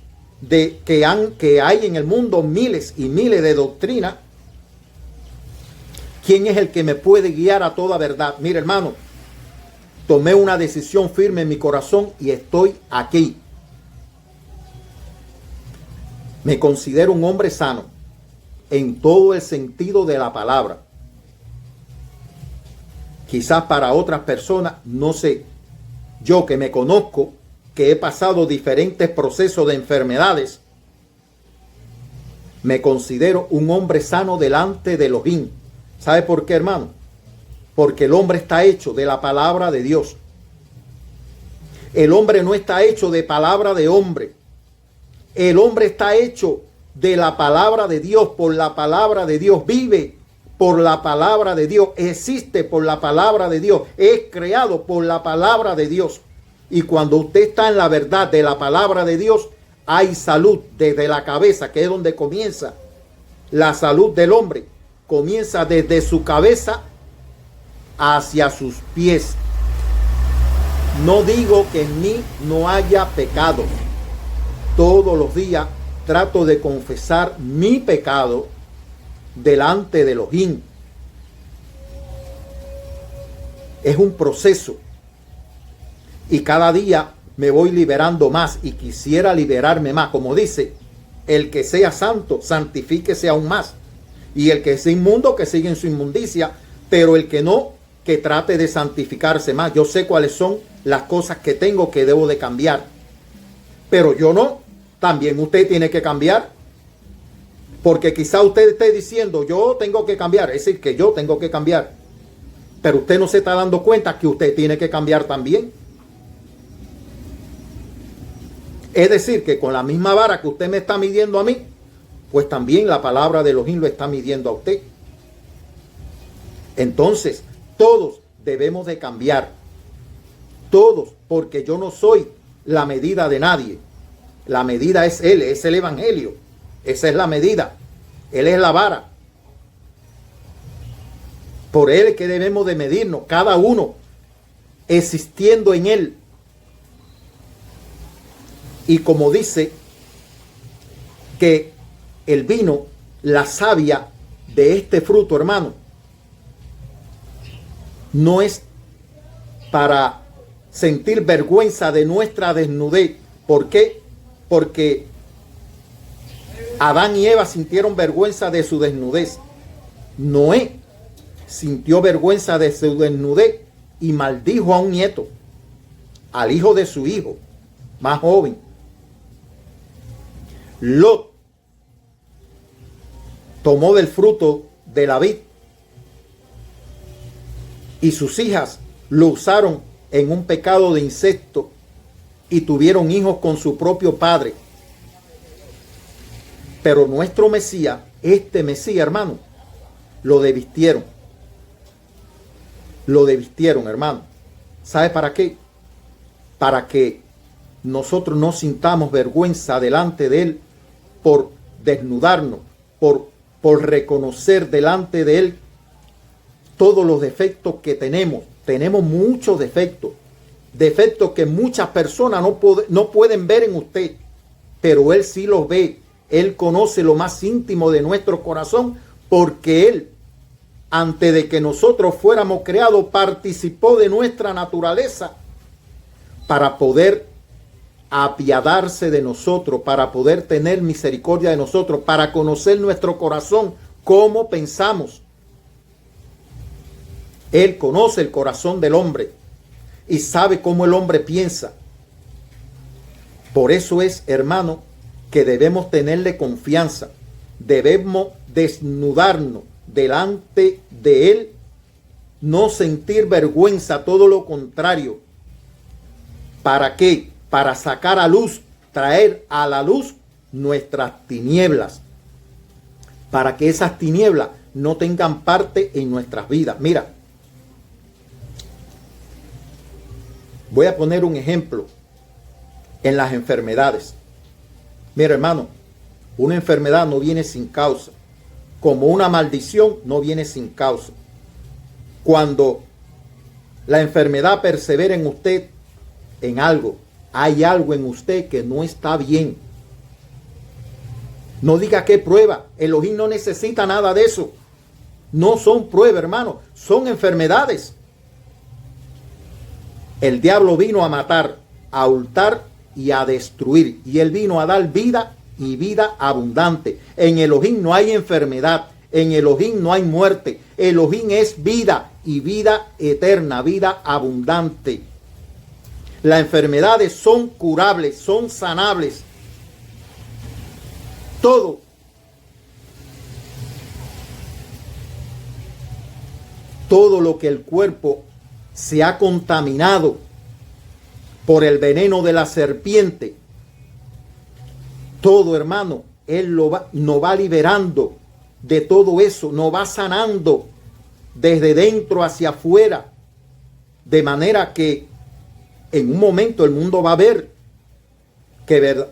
que hay en el mundo? Miles y miles de doctrinas. ¿Quién es el que me puede guiar a toda verdad? Mire, hermano, tomé una decisión firme en mi corazón y estoy aquí. Me considero un hombre sano en todo el sentido de la palabra. Quizás para otras personas, no sé. Yo que me conozco, que he pasado diferentes procesos de enfermedades, me considero un hombre sano delante de Elohim. ¿Sabe por qué, hermano? Porque el hombre está hecho de la palabra de Dios. El hombre no está hecho de palabra de hombre. El hombre está hecho de la palabra de Dios, por la palabra de Dios. Vive por la palabra de Dios. Existe por la palabra de Dios. Es creado por la palabra de Dios. Y cuando usted está en la verdad de la palabra de Dios, hay salud desde la cabeza, que es donde comienza la salud del hombre. Comienza desde su cabeza hacia sus pies. No digo que en mí no haya pecado. Todos los días trato de confesar mi pecado delante de Elohim. Es un proceso. Y cada día me voy liberando más y quisiera liberarme más. Como dice, el que sea santo, santifíquese aún más. Y el que sea inmundo, que siga en su inmundicia. Pero el que no, que trate de santificarse más. Yo sé cuáles son las cosas que tengo que debo de cambiar. Pero yo no. También usted tiene que cambiar. Porque quizá usted esté diciendo, yo tengo que cambiar. Es decir, que yo tengo que cambiar. Pero usted no se está dando cuenta que usted tiene que cambiar también. Es decir, que con la misma vara que usted me está midiendo a mí, pues también la palabra de Elohim lo está midiendo a usted. Entonces, todos debemos de cambiar. Todos, porque yo no soy la medida de nadie. La medida es Él, es el Evangelio. Esa es la medida. Él es la vara. Por Él es que debemos de medirnos, cada uno existiendo en Él. Y como dice que el vino, la savia de este fruto, hermano, no es para sentir vergüenza de nuestra desnudez. ¿Por qué? Porque Adán y Eva sintieron vergüenza de su desnudez. Noé sintió vergüenza de su desnudez y maldijo a un nieto, al hijo de su hijo, más joven. Lot tomó del fruto de la vid y sus hijas lo usaron en un pecado de incesto y tuvieron hijos con su propio padre. Pero nuestro Mesías, este Mesías, hermano, lo desvistieron. Lo desvistieron, hermano. ¿Sabe para qué? Para que nosotros no sintamos vergüenza delante de Él por desnudarnos, por reconocer delante de Él todos los defectos que tenemos. Tenemos muchos defectos. Defectos que muchas personas no pueden ver en usted. Pero Él sí los ve. Él conoce lo más íntimo de nuestro corazón, porque Él, antes de que nosotros fuéramos creados, participó de nuestra naturaleza para poder apiadarse de nosotros, para poder tener misericordia de nosotros, para conocer nuestro corazón, cómo pensamos. Él conoce el corazón del hombre y sabe cómo el hombre piensa. Por eso es, hermano, que debemos tenerle confianza. Debemos desnudarnos delante de Él, no sentir vergüenza, todo lo contrario. ¿Para qué? Para sacar a luz, traer a la luz nuestras tinieblas, para que esas tinieblas no tengan parte en nuestras vidas. Mira, voy a poner un ejemplo en las enfermedades. Mira, hermano, una enfermedad no viene sin causa, como una maldición no viene sin causa. Cuando la enfermedad persevera en usted en algo, hay algo en usted que no está bien. No diga que prueba. Elohim no necesita nada de eso. No son pruebas, hermano. Son enfermedades. El diablo vino a matar, a hurtar y a destruir. Y Él vino a dar vida y vida abundante. En Elohim no hay enfermedad. En Elohim no hay muerte. Elohim es vida y vida eterna, vida abundante. Las enfermedades son curables, son sanables. Todo. Todo lo que el cuerpo se ha contaminado por el veneno de la serpiente, todo, hermano, Él nos va liberando de todo eso, nos va sanando desde dentro hacia afuera, de manera que en un momento el mundo va a ver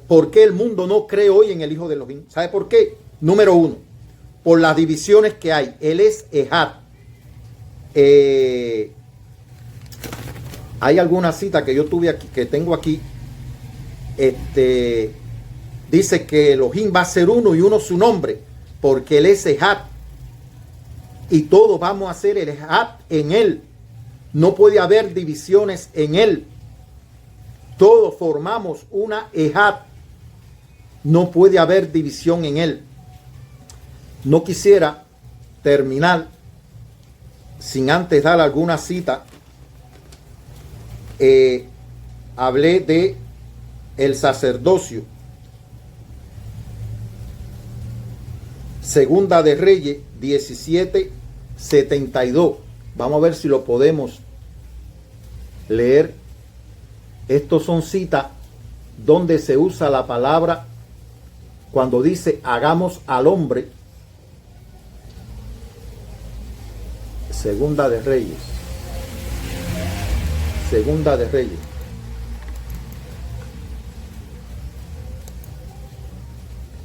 ¿Por qué el mundo no cree hoy en el Hijo de Elohim? ¿Sabe por qué? Número uno, por las divisiones que hay. Él es Ejad. Hay alguna cita que yo tuve aquí, que tengo aquí. Dice que Elohim va a ser uno y uno su nombre, porque él es Ejad. Y todos vamos a ser el Ejad en él. No puede haber divisiones en él. Todos formamos una Ejad. No puede haber división en él. No quisiera terminar sin antes dar alguna cita. Hablé de el sacerdocio. Segunda de Reyes 17:72. Vamos a ver si lo podemos leer. Estos son citas donde se usa la palabra cuando dice hagamos al hombre. Segunda de Reyes. Segunda de Reyes.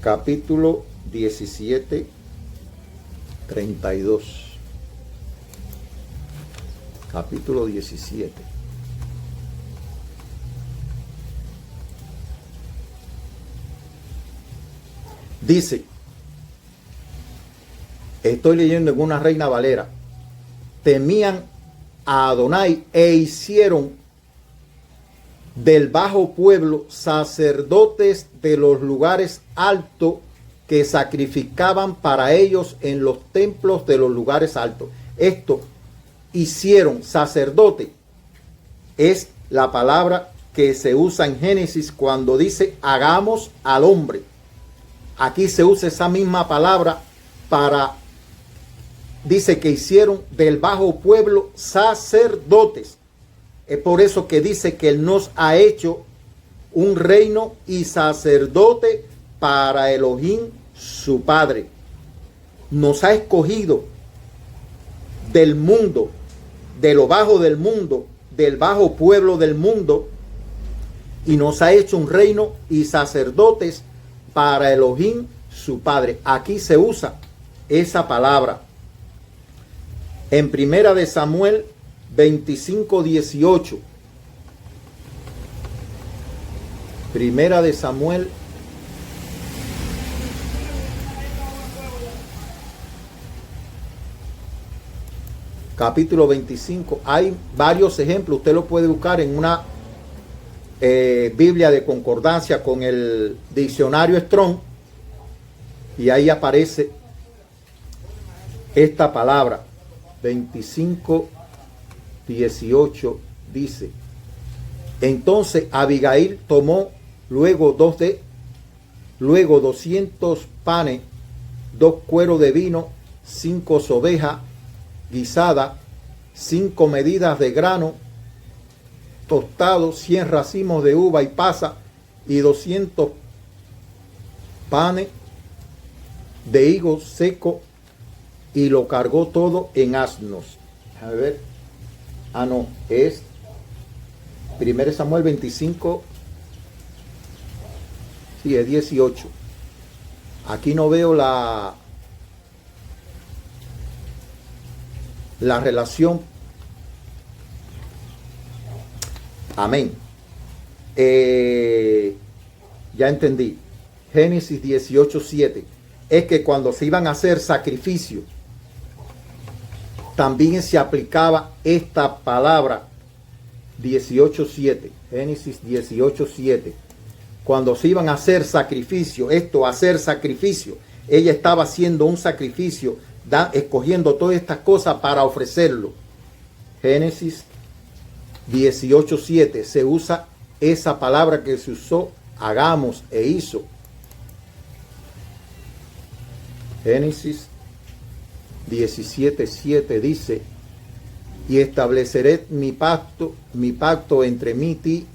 Capítulo 17:32. Capítulo 17. Dice, estoy leyendo en una Reina Valera, temían a Adonai e hicieron del bajo pueblo sacerdotes de los lugares altos que sacrificaban para ellos en los templos de los lugares altos. Esto hicieron sacerdote es la palabra que se usa en Génesis cuando dice hagamos al hombre. Aquí se usa esa misma palabra para, dice que hicieron del bajo pueblo sacerdotes. Es por eso que dice que Él nos ha hecho un reino y sacerdote para Elohim, su Padre. Nos ha escogido del mundo, de lo bajo del mundo, del bajo pueblo del mundo, y nos ha hecho un reino y sacerdotes para Elohim, su Padre. Aquí se usa esa palabra. En Primera de Samuel 25:18. Primera de Samuel capítulo 25. Hay varios ejemplos. Usted lo puede buscar en una Biblia de concordancia con el diccionario Strong, y ahí aparece esta palabra. 25:18 dice: entonces Abigail tomó luego 200 panes, 2 cueros de vino, 5 ovejas guisadas, 5 medidas de grano tostado, 100 racimos de uva y pasa, y 200 panes de higos secos, y lo cargó todo en asnos. A ver. No, es 1 Samuel 25. Sí, es 18. Aquí no veo la relación. Amén. Ya entendí. Génesis 18:7. Es que cuando se iban a hacer sacrificios, también se aplicaba esta palabra 18:7. Génesis 18:7. Cuando se iban a hacer sacrificio, hacer sacrificio, ella estaba haciendo un sacrificio, escogiendo todas estas cosas para ofrecerlo. Génesis 18:7 se usa esa palabra que se usó, hagamos e hizo. Génesis 17:7 dice: y estableceré mi pacto entre mí y ti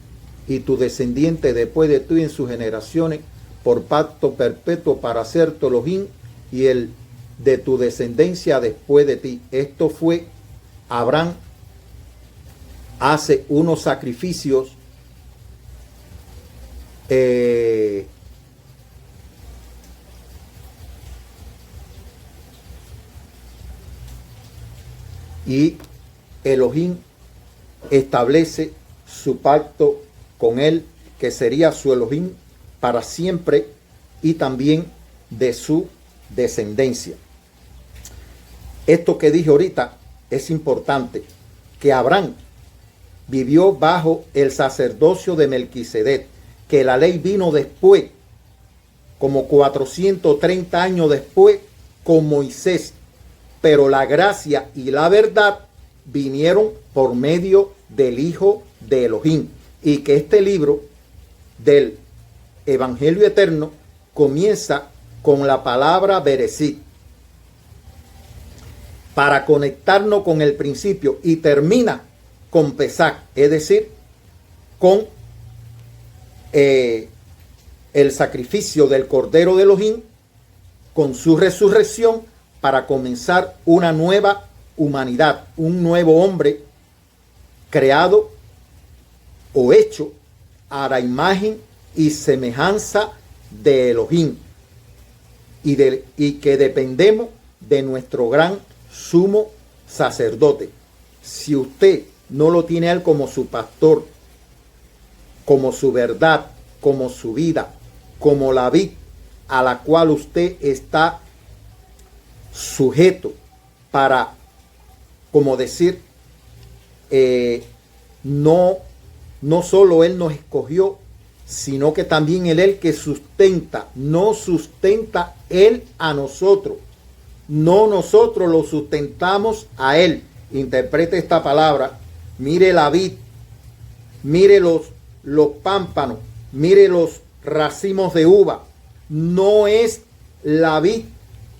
y tu descendiente después de ti en sus generaciones, por pacto perpetuo para ser tu Elohim y el de tu descendencia después de ti. Esto fue Abraham. Hace unos sacrificios y Elohim establece su pacto con él, que sería su Elohim para siempre, y también de su descendencia. Esto que dije ahorita es importante, que Abraham vivió bajo el sacerdocio de Melquisedec, que la ley vino después, como 430 años después, con Moisés, pero la gracia y la verdad vinieron por medio del Hijo de Elohim, y que este libro del Evangelio Eterno comienza con la palabra Bereshit para conectarnos con el principio, y termina con Pesach, es decir, con el sacrificio del Cordero de Elohim, con su resurrección, para comenzar una nueva humanidad, un nuevo hombre creado o hecho a la imagen y semejanza de Elohim, y que dependemos de nuestro gran sumo sacerdote. Si usted no lo tiene a él como su pastor, como su verdad, como su vida, como la vid a la cual usted está sujeto para, como decir, no solo él nos escogió, sino que también él que sustenta, no sustenta él a nosotros, no nosotros lo sustentamos a él. Interprete esta palabra, mire la vid, mire los pámpanos, mire los racimos de uva. No es la vid,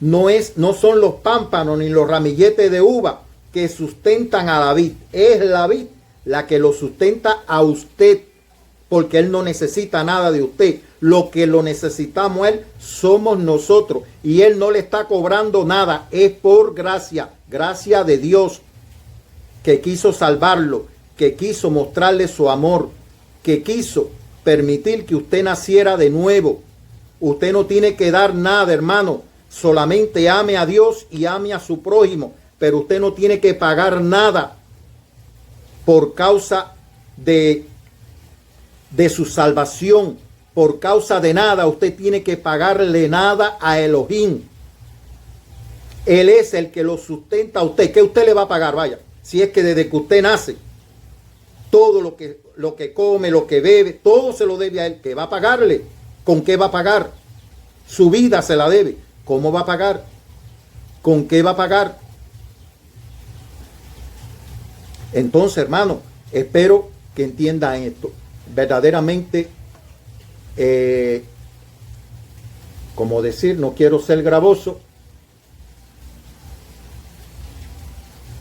no son los pámpanos ni los ramilletes de uva que sustentan a la vid, es la vid la que lo sustenta a usted, porque él no necesita nada de usted. Lo que lo necesitamos él somos nosotros, y él no le está cobrando nada, es por gracia de Dios, que quiso salvarlo, que quiso mostrarle su amor, que quiso permitir que usted naciera de nuevo. Usted no tiene que dar nada, hermano, solamente ame a Dios y ame a su prójimo, pero usted no tiene que pagar nada por causa de su salvación, por causa de nada. Usted tiene que pagarle nada a Elohim. Él es el que lo sustenta a usted. ¿Qué usted le va a pagar? Vaya, si es que desde que usted nace, todo lo que come, lo que bebe, todo se lo debe a él. ¿Qué va a pagarle? ¿Con qué va a pagar? Su vida se la debe. ¿Cómo va a pagar? ¿Con qué va a pagar? Entonces, hermano, espero que entiendan esto. Verdaderamente, como decir, no quiero ser gravoso.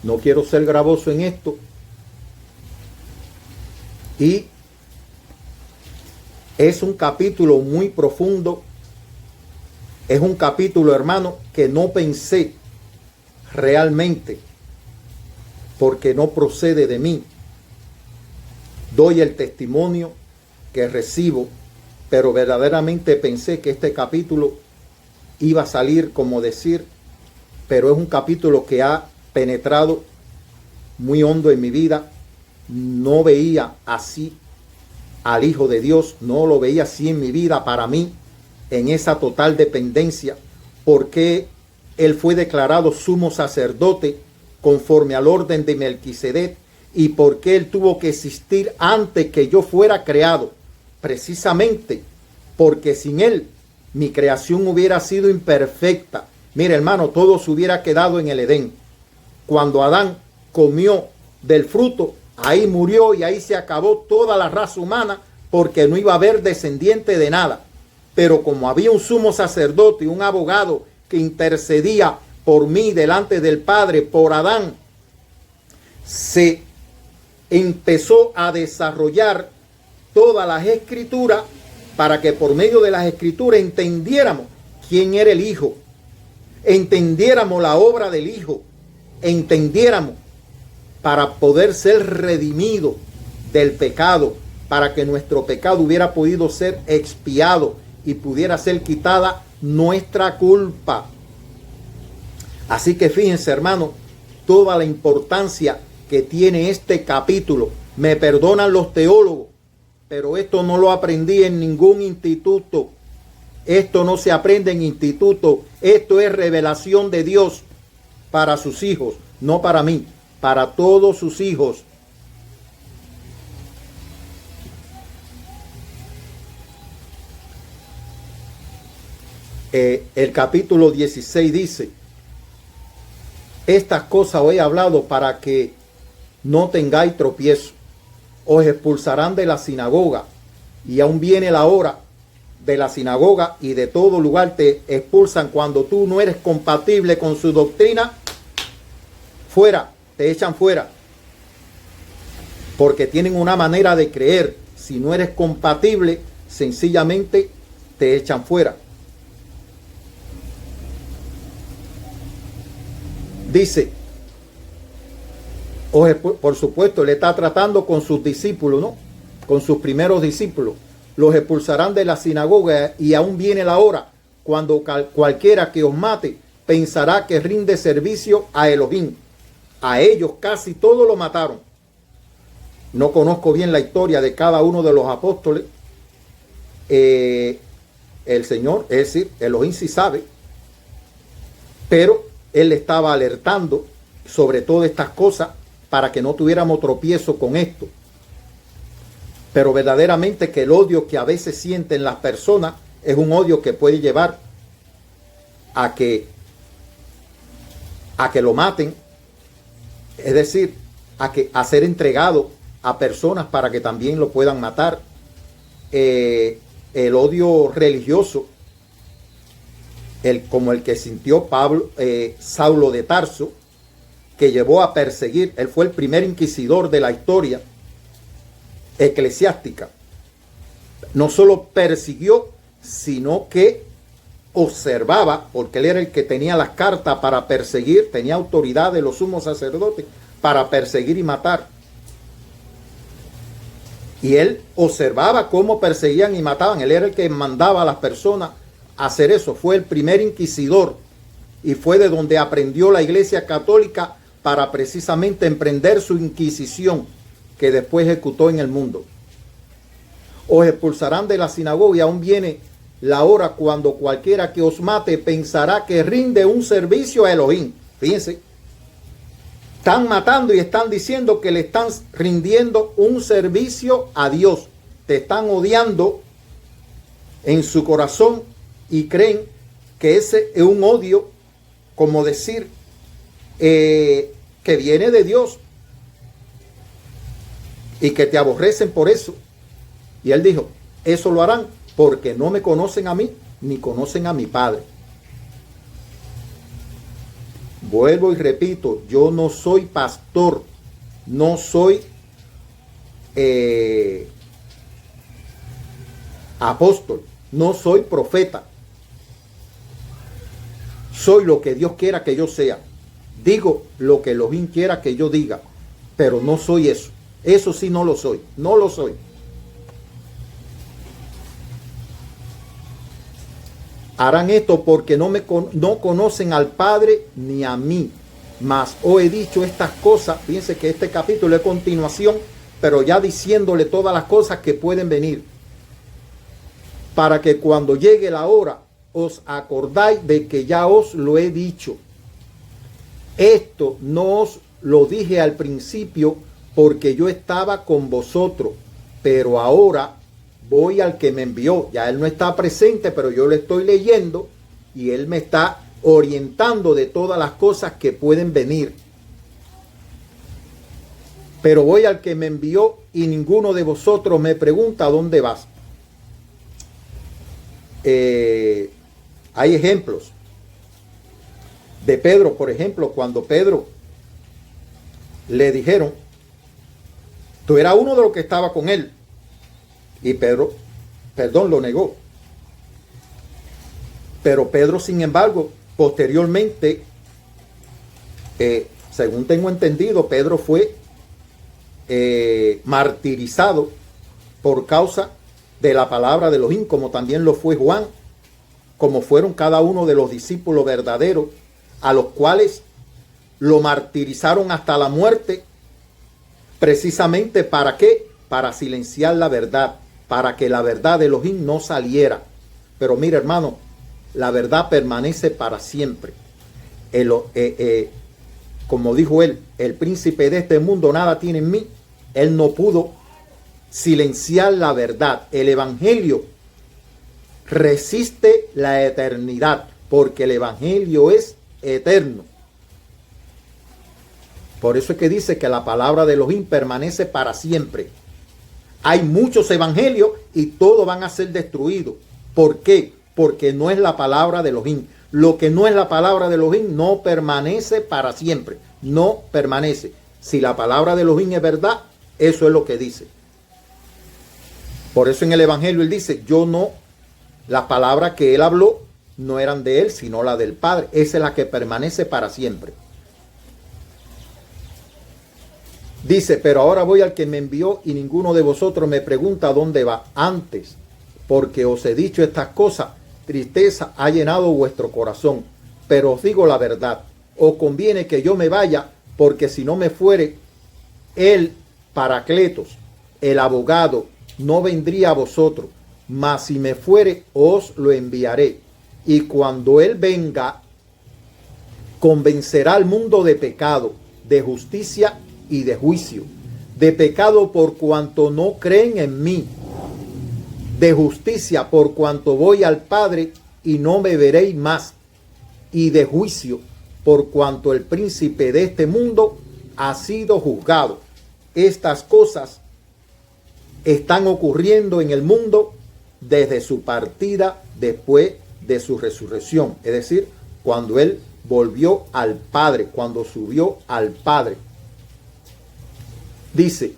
No quiero ser gravoso en esto. Y es un capítulo muy profundo. Es un capítulo, hermano, que no pensé realmente, porque no procede de mí. Doy el testimonio que recibo, pero verdaderamente pensé que este capítulo iba a salir, como decir, pero es un capítulo que ha penetrado muy hondo en mi vida. No veía así al Hijo de Dios, no lo veía así en mi vida, para mí, en esa total dependencia, porque él fue declarado sumo sacerdote conforme al orden de Melquisedec, y porque él tuvo que existir antes que yo fuera creado, precisamente porque sin él mi creación hubiera sido imperfecta. Mire, hermano, todo se hubiera quedado en el Edén. Cuando Adán comió del fruto, ahí murió y ahí se acabó toda la raza humana, porque no iba a haber descendiente de nada. Pero como había un sumo sacerdote y un abogado que intercedía por mí delante del Padre, por Adán, se empezó a desarrollar todas las escrituras, para que por medio de las escrituras entendiéramos quién era el Hijo, entendiéramos la obra del Hijo, entendiéramos para poder ser redimidos del pecado, para que nuestro pecado hubiera podido ser expiado y pudiera ser quitada nuestra culpa. Así que fíjense, hermano, toda la importancia que tiene este capítulo. Me perdonan los teólogos, pero esto no lo aprendí en ningún instituto. Esto no se aprende en instituto. Esto es revelación de Dios para sus hijos, no para mí, para todos sus hijos. El capítulo 16 dice: estas cosas os he hablado para que no tengáis tropiezo. Os expulsarán de la sinagoga, y aún viene la hora. De la sinagoga y de todo lugar te expulsan cuando tú no eres compatible con su doctrina. Fuera, te echan fuera. Porque tienen una manera de creer. Si no eres compatible, sencillamente te echan fuera. Dice, por supuesto, le está tratando con sus discípulos, ¿no? Con sus primeros discípulos. Los expulsarán de la sinagoga, y aún viene la hora cuando cualquiera que os mate pensará que rinde servicio a Elohim. A ellos casi todos lo mataron. No conozco bien la historia de cada uno de los apóstoles. El Señor, es decir, Elohim sí sabe, pero Él estaba alertando sobre todas estas cosas para que no tuviéramos tropiezo con esto. Pero verdaderamente que el odio que a veces sienten las personas es un odio que puede llevar a que lo maten, es decir, a ser entregado a personas para que también lo puedan matar. El odio religioso, como el que sintió Saulo de Tarso, que llevó a perseguir, él fue el primer inquisidor de la historia eclesiástica. No solo persiguió, sino que observaba, porque él era el que tenía las cartas para perseguir, tenía autoridad de los sumos sacerdotes para perseguir y matar. Y él observaba cómo perseguían y mataban. Él era el que mandaba a las personas a hacer eso. Fue el primer inquisidor y fue de donde aprendió la Iglesia Católica para precisamente emprender su inquisición, que después ejecutó en el mundo. Os expulsarán de la sinagoga, y aún viene la hora cuando cualquiera que os mate pensará que rinde un servicio a Elohim. Fíjense, están matando y están diciendo que le están rindiendo un servicio a Dios. Te están odiando en su corazón y creen que ese es un odio, como decir, que viene de Dios, y que te aborrecen por eso. Y él dijo, eso lo harán porque no me conocen a mí, ni conocen a mi Padre. Vuelvo y repito, yo no soy pastor, no soy apóstol, no soy profeta. Soy lo que Dios quiera que yo sea. Digo lo que Elohim quiera que yo diga, pero no soy eso. Eso sí no lo soy, no lo soy. Harán esto porque no conocen al Padre ni a mí. Mas os he dicho estas cosas. Fíjense que este capítulo es continuación, pero ya diciéndole todas las cosas que pueden venir, para que cuando llegue la hora os acordáis de que ya os lo he dicho. Esto no os lo dije al principio porque yo estaba con vosotros, pero ahora voy al que me envió. Ya él no está presente, pero yo le estoy leyendo y él me está orientando de todas las cosas que pueden venir. Pero voy al que me envió y ninguno de vosotros me pregunta ¿dónde vas? Hay ejemplos de Pedro, por ejemplo, cuando Pedro le dijeron, tú eras uno de los que estaba con él. Y Pedro, lo negó. Pero Pedro, sin embargo, posteriormente, según tengo entendido, Pedro fue martirizado por causa de la palabra de Elohim, como también lo fue Juan, como fueron cada uno de los discípulos verdaderos, a los cuales lo martirizaron hasta la muerte, precisamente ¿para qué? Para silenciar la verdad, para que la verdad de Elohim no saliera. Pero mira, hermano, la verdad permanece para siempre. Como dijo él, el príncipe de este mundo nada tiene en mí. Él no pudo silenciar la verdad. El evangelio resiste la eternidad, porque el evangelio es eterno. Por eso es que dice que la palabra de Elohim permanece para siempre. Hay muchos evangelios y todos van a ser destruidos. ¿Por qué? Porque no es la palabra de Elohim. Lo que no es la palabra de Elohim no permanece para siempre. No permanece. Si la palabra de Elohim es verdad, eso es lo que dice. Por eso en el evangelio él dice, las palabras que él habló no eran de él, sino la del Padre. Esa es la que permanece para siempre. Dice, pero ahora voy al que me envió y ninguno de vosotros me pregunta dónde va. Antes, porque os he dicho estas cosas, tristeza ha llenado vuestro corazón. Pero os digo la verdad, os conviene que yo me vaya, porque si no me fuere, el Paracletos, el abogado, no vendría a vosotros. Mas si me fuere, os lo enviaré. Y cuando él venga, convencerá al mundo de pecado, de justicia y de juicio. De pecado por cuanto no creen en mí. De justicia por cuanto voy al Padre y no me veréis más. Y de juicio por cuanto el príncipe de este mundo ha sido juzgado. Estas cosas están ocurriendo en el mundo desde su partida después de su resurrección. Es decir, cuando él volvió al Padre, cuando subió al Padre. Dice,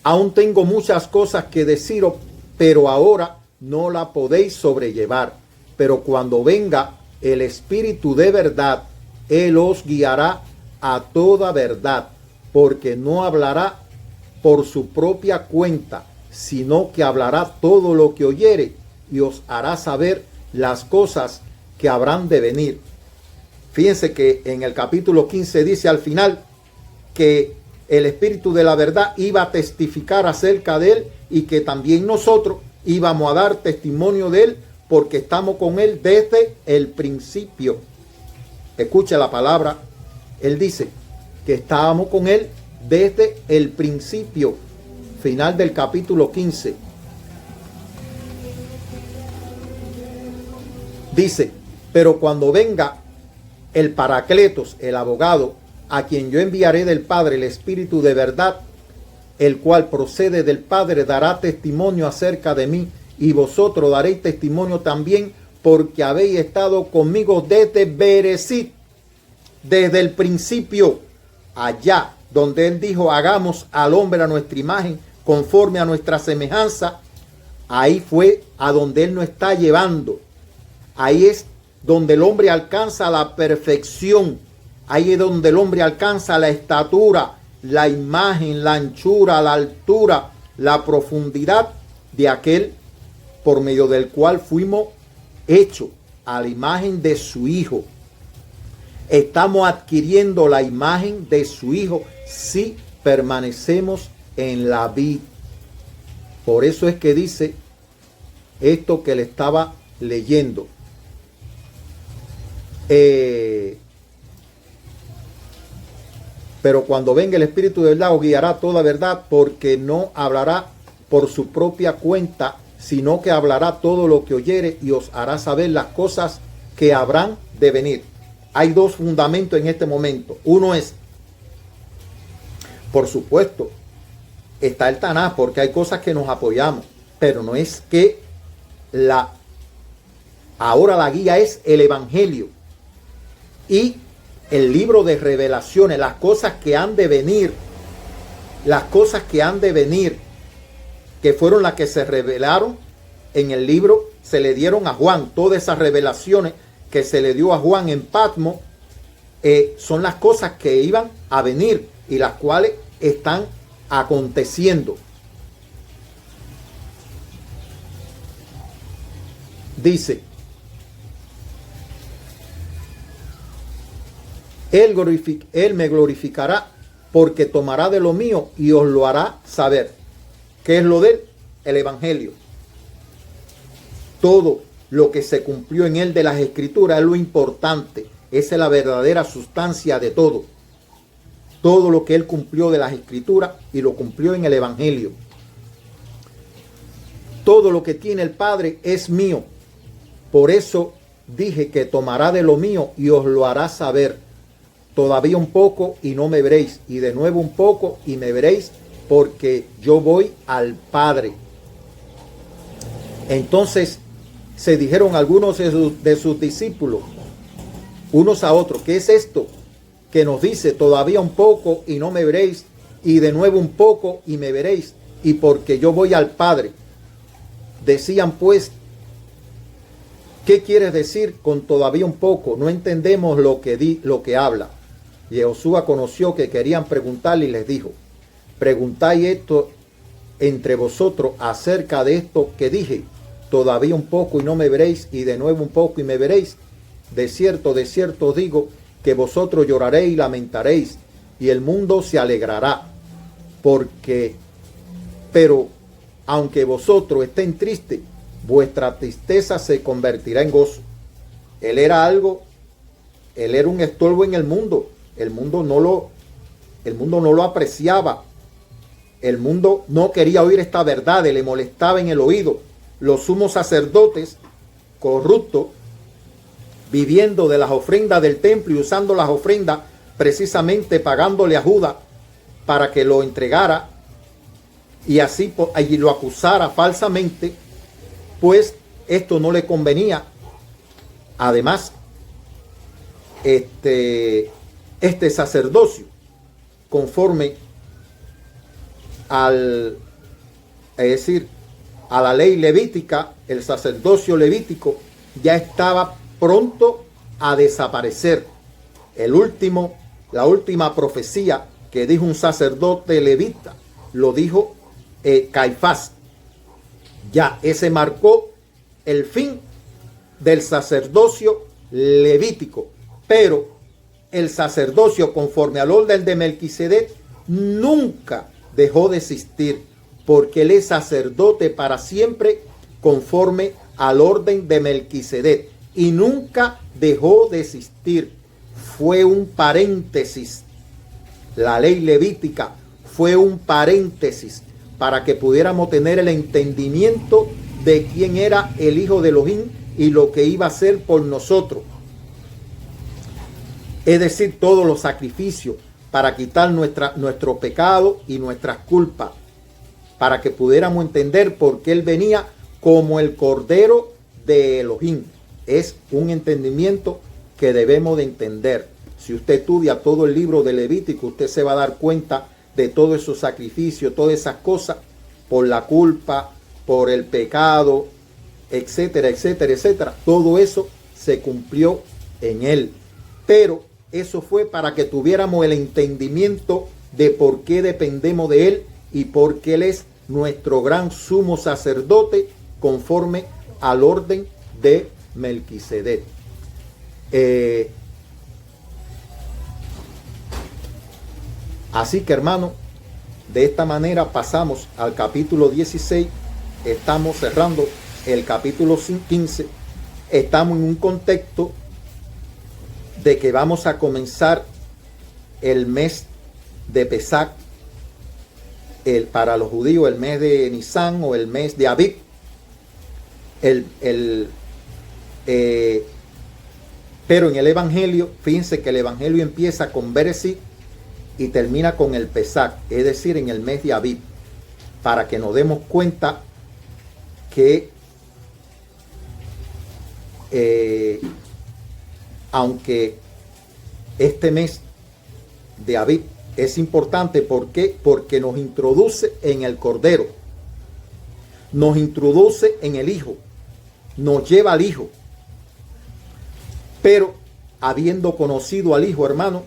aún tengo muchas cosas que deciros, pero ahora no la podéis sobrellevar. Pero cuando venga el Espíritu de verdad, Él os guiará a toda verdad, porque no hablará por su propia cuenta, sino que hablará todo lo que oyere y os hará saber las cosas que habrán de venir. Fíjense que en el capítulo 15 dice al final que el Espíritu de la verdad iba a testificar acerca de él y que también nosotros íbamos a dar testimonio de él porque estamos con él desde el principio. Escucha la palabra. Él dice que estábamos con él desde el principio. Final del capítulo 15. Dice, pero cuando venga el Paracletos, el abogado, a quien yo enviaré del Padre, el Espíritu de verdad, el cual procede del Padre, dará testimonio acerca de mí, y vosotros daréis testimonio también, porque habéis estado conmigo desde Bereshit, desde el principio, allá donde él dijo, hagamos al hombre a nuestra imagen, conforme a nuestra semejanza. Ahí fue a donde él nos está llevando. Ahí es donde el hombre alcanza la perfección. Ahí es donde el hombre alcanza la estatura, la imagen, la anchura, la altura, la profundidad de aquel por medio del cual fuimos hechos a la imagen de su Hijo. Estamos adquiriendo la imagen de su Hijo si permanecemos en la vid. Por eso es que dice esto que le estaba leyendo. Pero cuando venga el Espíritu de verdad os guiará toda verdad, porque no hablará por su propia cuenta, sino que hablará todo lo que oyere y os hará saber las cosas que habrán de venir. Hay dos fundamentos en este momento. Uno es, por supuesto, está el Tanaj, porque hay cosas que nos apoyamos, pero no es que ahora la guía es el Evangelio y el libro de revelaciones, las cosas que han de venir, que fueron las que se revelaron en el libro, se le dieron a Juan. Todas esas revelaciones que se le dio a Juan en Patmos son las cosas que iban a venir y las cuales están aconteciendo. dice, Él me glorificará porque tomará de lo mío y os lo hará saber. ¿Qué es lo de él? El Evangelio. Todo lo que se cumplió en él de las Escrituras es lo importante. Esa es la verdadera sustancia de todo. Todo lo que él cumplió de las Escrituras y lo cumplió en el Evangelio. Todo lo que tiene el Padre es mío. Por eso dije que tomará de lo mío y os lo hará saber. Todavía un poco y no me veréis. Y de nuevo un poco y me veréis, porque yo voy al Padre. Entonces se dijeron algunos de sus discípulos, unos a otros, ¿qué es esto que nos dice todavía un poco y no me veréis? Y de nuevo un poco y me veréis. Y porque yo voy al Padre. Decían pues, ¿qué quieres decir con todavía un poco? No entendemos lo que habla. Y Josué conoció que querían preguntarle y les dijo, preguntáis esto entre vosotros acerca de esto que dije, todavía un poco y no me veréis, y de nuevo un poco y me veréis. De cierto os digo que vosotros lloraréis y lamentaréis, y el mundo se alegrará. Pero aunque vosotros estén tristes, vuestra tristeza se convertirá en gozo. Él era un estorbo en el mundo. El mundo no lo apreciaba. El mundo no quería oír esta verdad, le molestaba en el oído. Los sumos sacerdotes corruptos, viviendo de las ofrendas del templo y usando las ofrendas, precisamente pagándole a Judas para que lo entregara y así allí lo acusara falsamente, pues esto no le convenía. Además, este sacerdocio, conforme a la ley levítica, el sacerdocio levítico ya estaba pronto a desaparecer. La última profecía que dijo un sacerdote levita, lo dijo Caifás. Ya ese marcó el fin del sacerdocio levítico. Pero el sacerdocio, conforme al orden de Melquisedec, nunca dejó de existir, porque él es sacerdote para siempre conforme al orden de Melquisedec, y nunca dejó de existir. Fue un paréntesis. La ley levítica fue un paréntesis para que pudiéramos tener el entendimiento de quién era el Hijo de Elohim y lo que iba a hacer por nosotros. Es decir, todos los sacrificios para quitar nuestro pecado y nuestras culpas, para que pudiéramos entender por qué él venía como el Cordero de Elohim. Es un entendimiento que debemos de entender. Si usted estudia todo el libro de Levítico, usted se va a dar cuenta de todos esos sacrificios, todas esas cosas, por la culpa, por el pecado, etcétera, etcétera, etcétera. Todo eso se cumplió en él. Pero eso fue para que tuviéramos el entendimiento de por qué dependemos de él y por qué él es nuestro gran sumo sacerdote conforme al orden de Melquisedec. Así que, hermano, de esta manera pasamos al capítulo 16. Estamos cerrando el capítulo 15. Estamos en un contexto de que vamos a comenzar el mes de Pesach, para los judíos el mes de Nisan o el mes de Abib. Pero en el Evangelio, fíjense que el Evangelio empieza con Bereshit y termina con el Pesach, es decir, en el mes de Abib, para que nos demos cuenta que aunque este mes de Abib es importante, ¿por qué? Porque nos introduce en el Cordero, nos introduce en el Hijo, nos lleva al Hijo. Pero habiendo conocido al Hijo, hermano,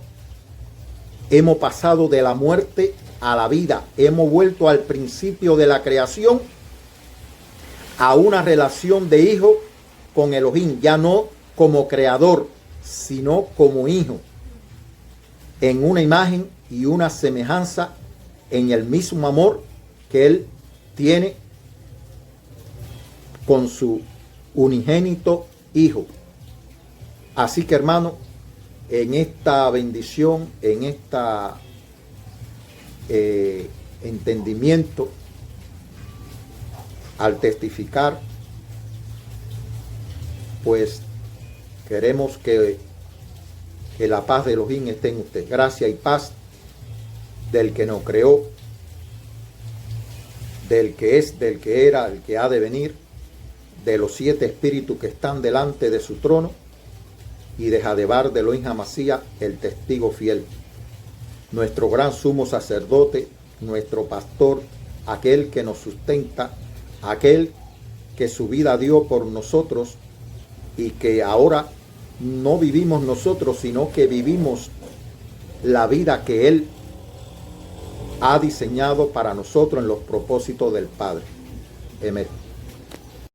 hemos pasado de la muerte a la vida, hemos vuelto al principio de la creación, a una relación de hijo con Elohim, ya no como creador, sino como hijo, en una imagen y una semejanza, en el mismo amor que Él tiene con su unigénito Hijo. Así que, hermano, en esta bendición, en esta entendimiento, al testificar, pues queremos que la paz de Elohim esté en usted. Gracia y paz del que nos creó, del que es, del que era, del que ha de venir, de los 7 espíritus que están delante de su trono, y de Jadebar de Elohim Hamashiach, el testigo fiel, nuestro gran sumo sacerdote, nuestro pastor, aquel que nos sustenta, aquel que su vida dio por nosotros, y que ahora no vivimos nosotros, sino que vivimos la vida que Él ha diseñado para nosotros en los propósitos del Padre. Amén.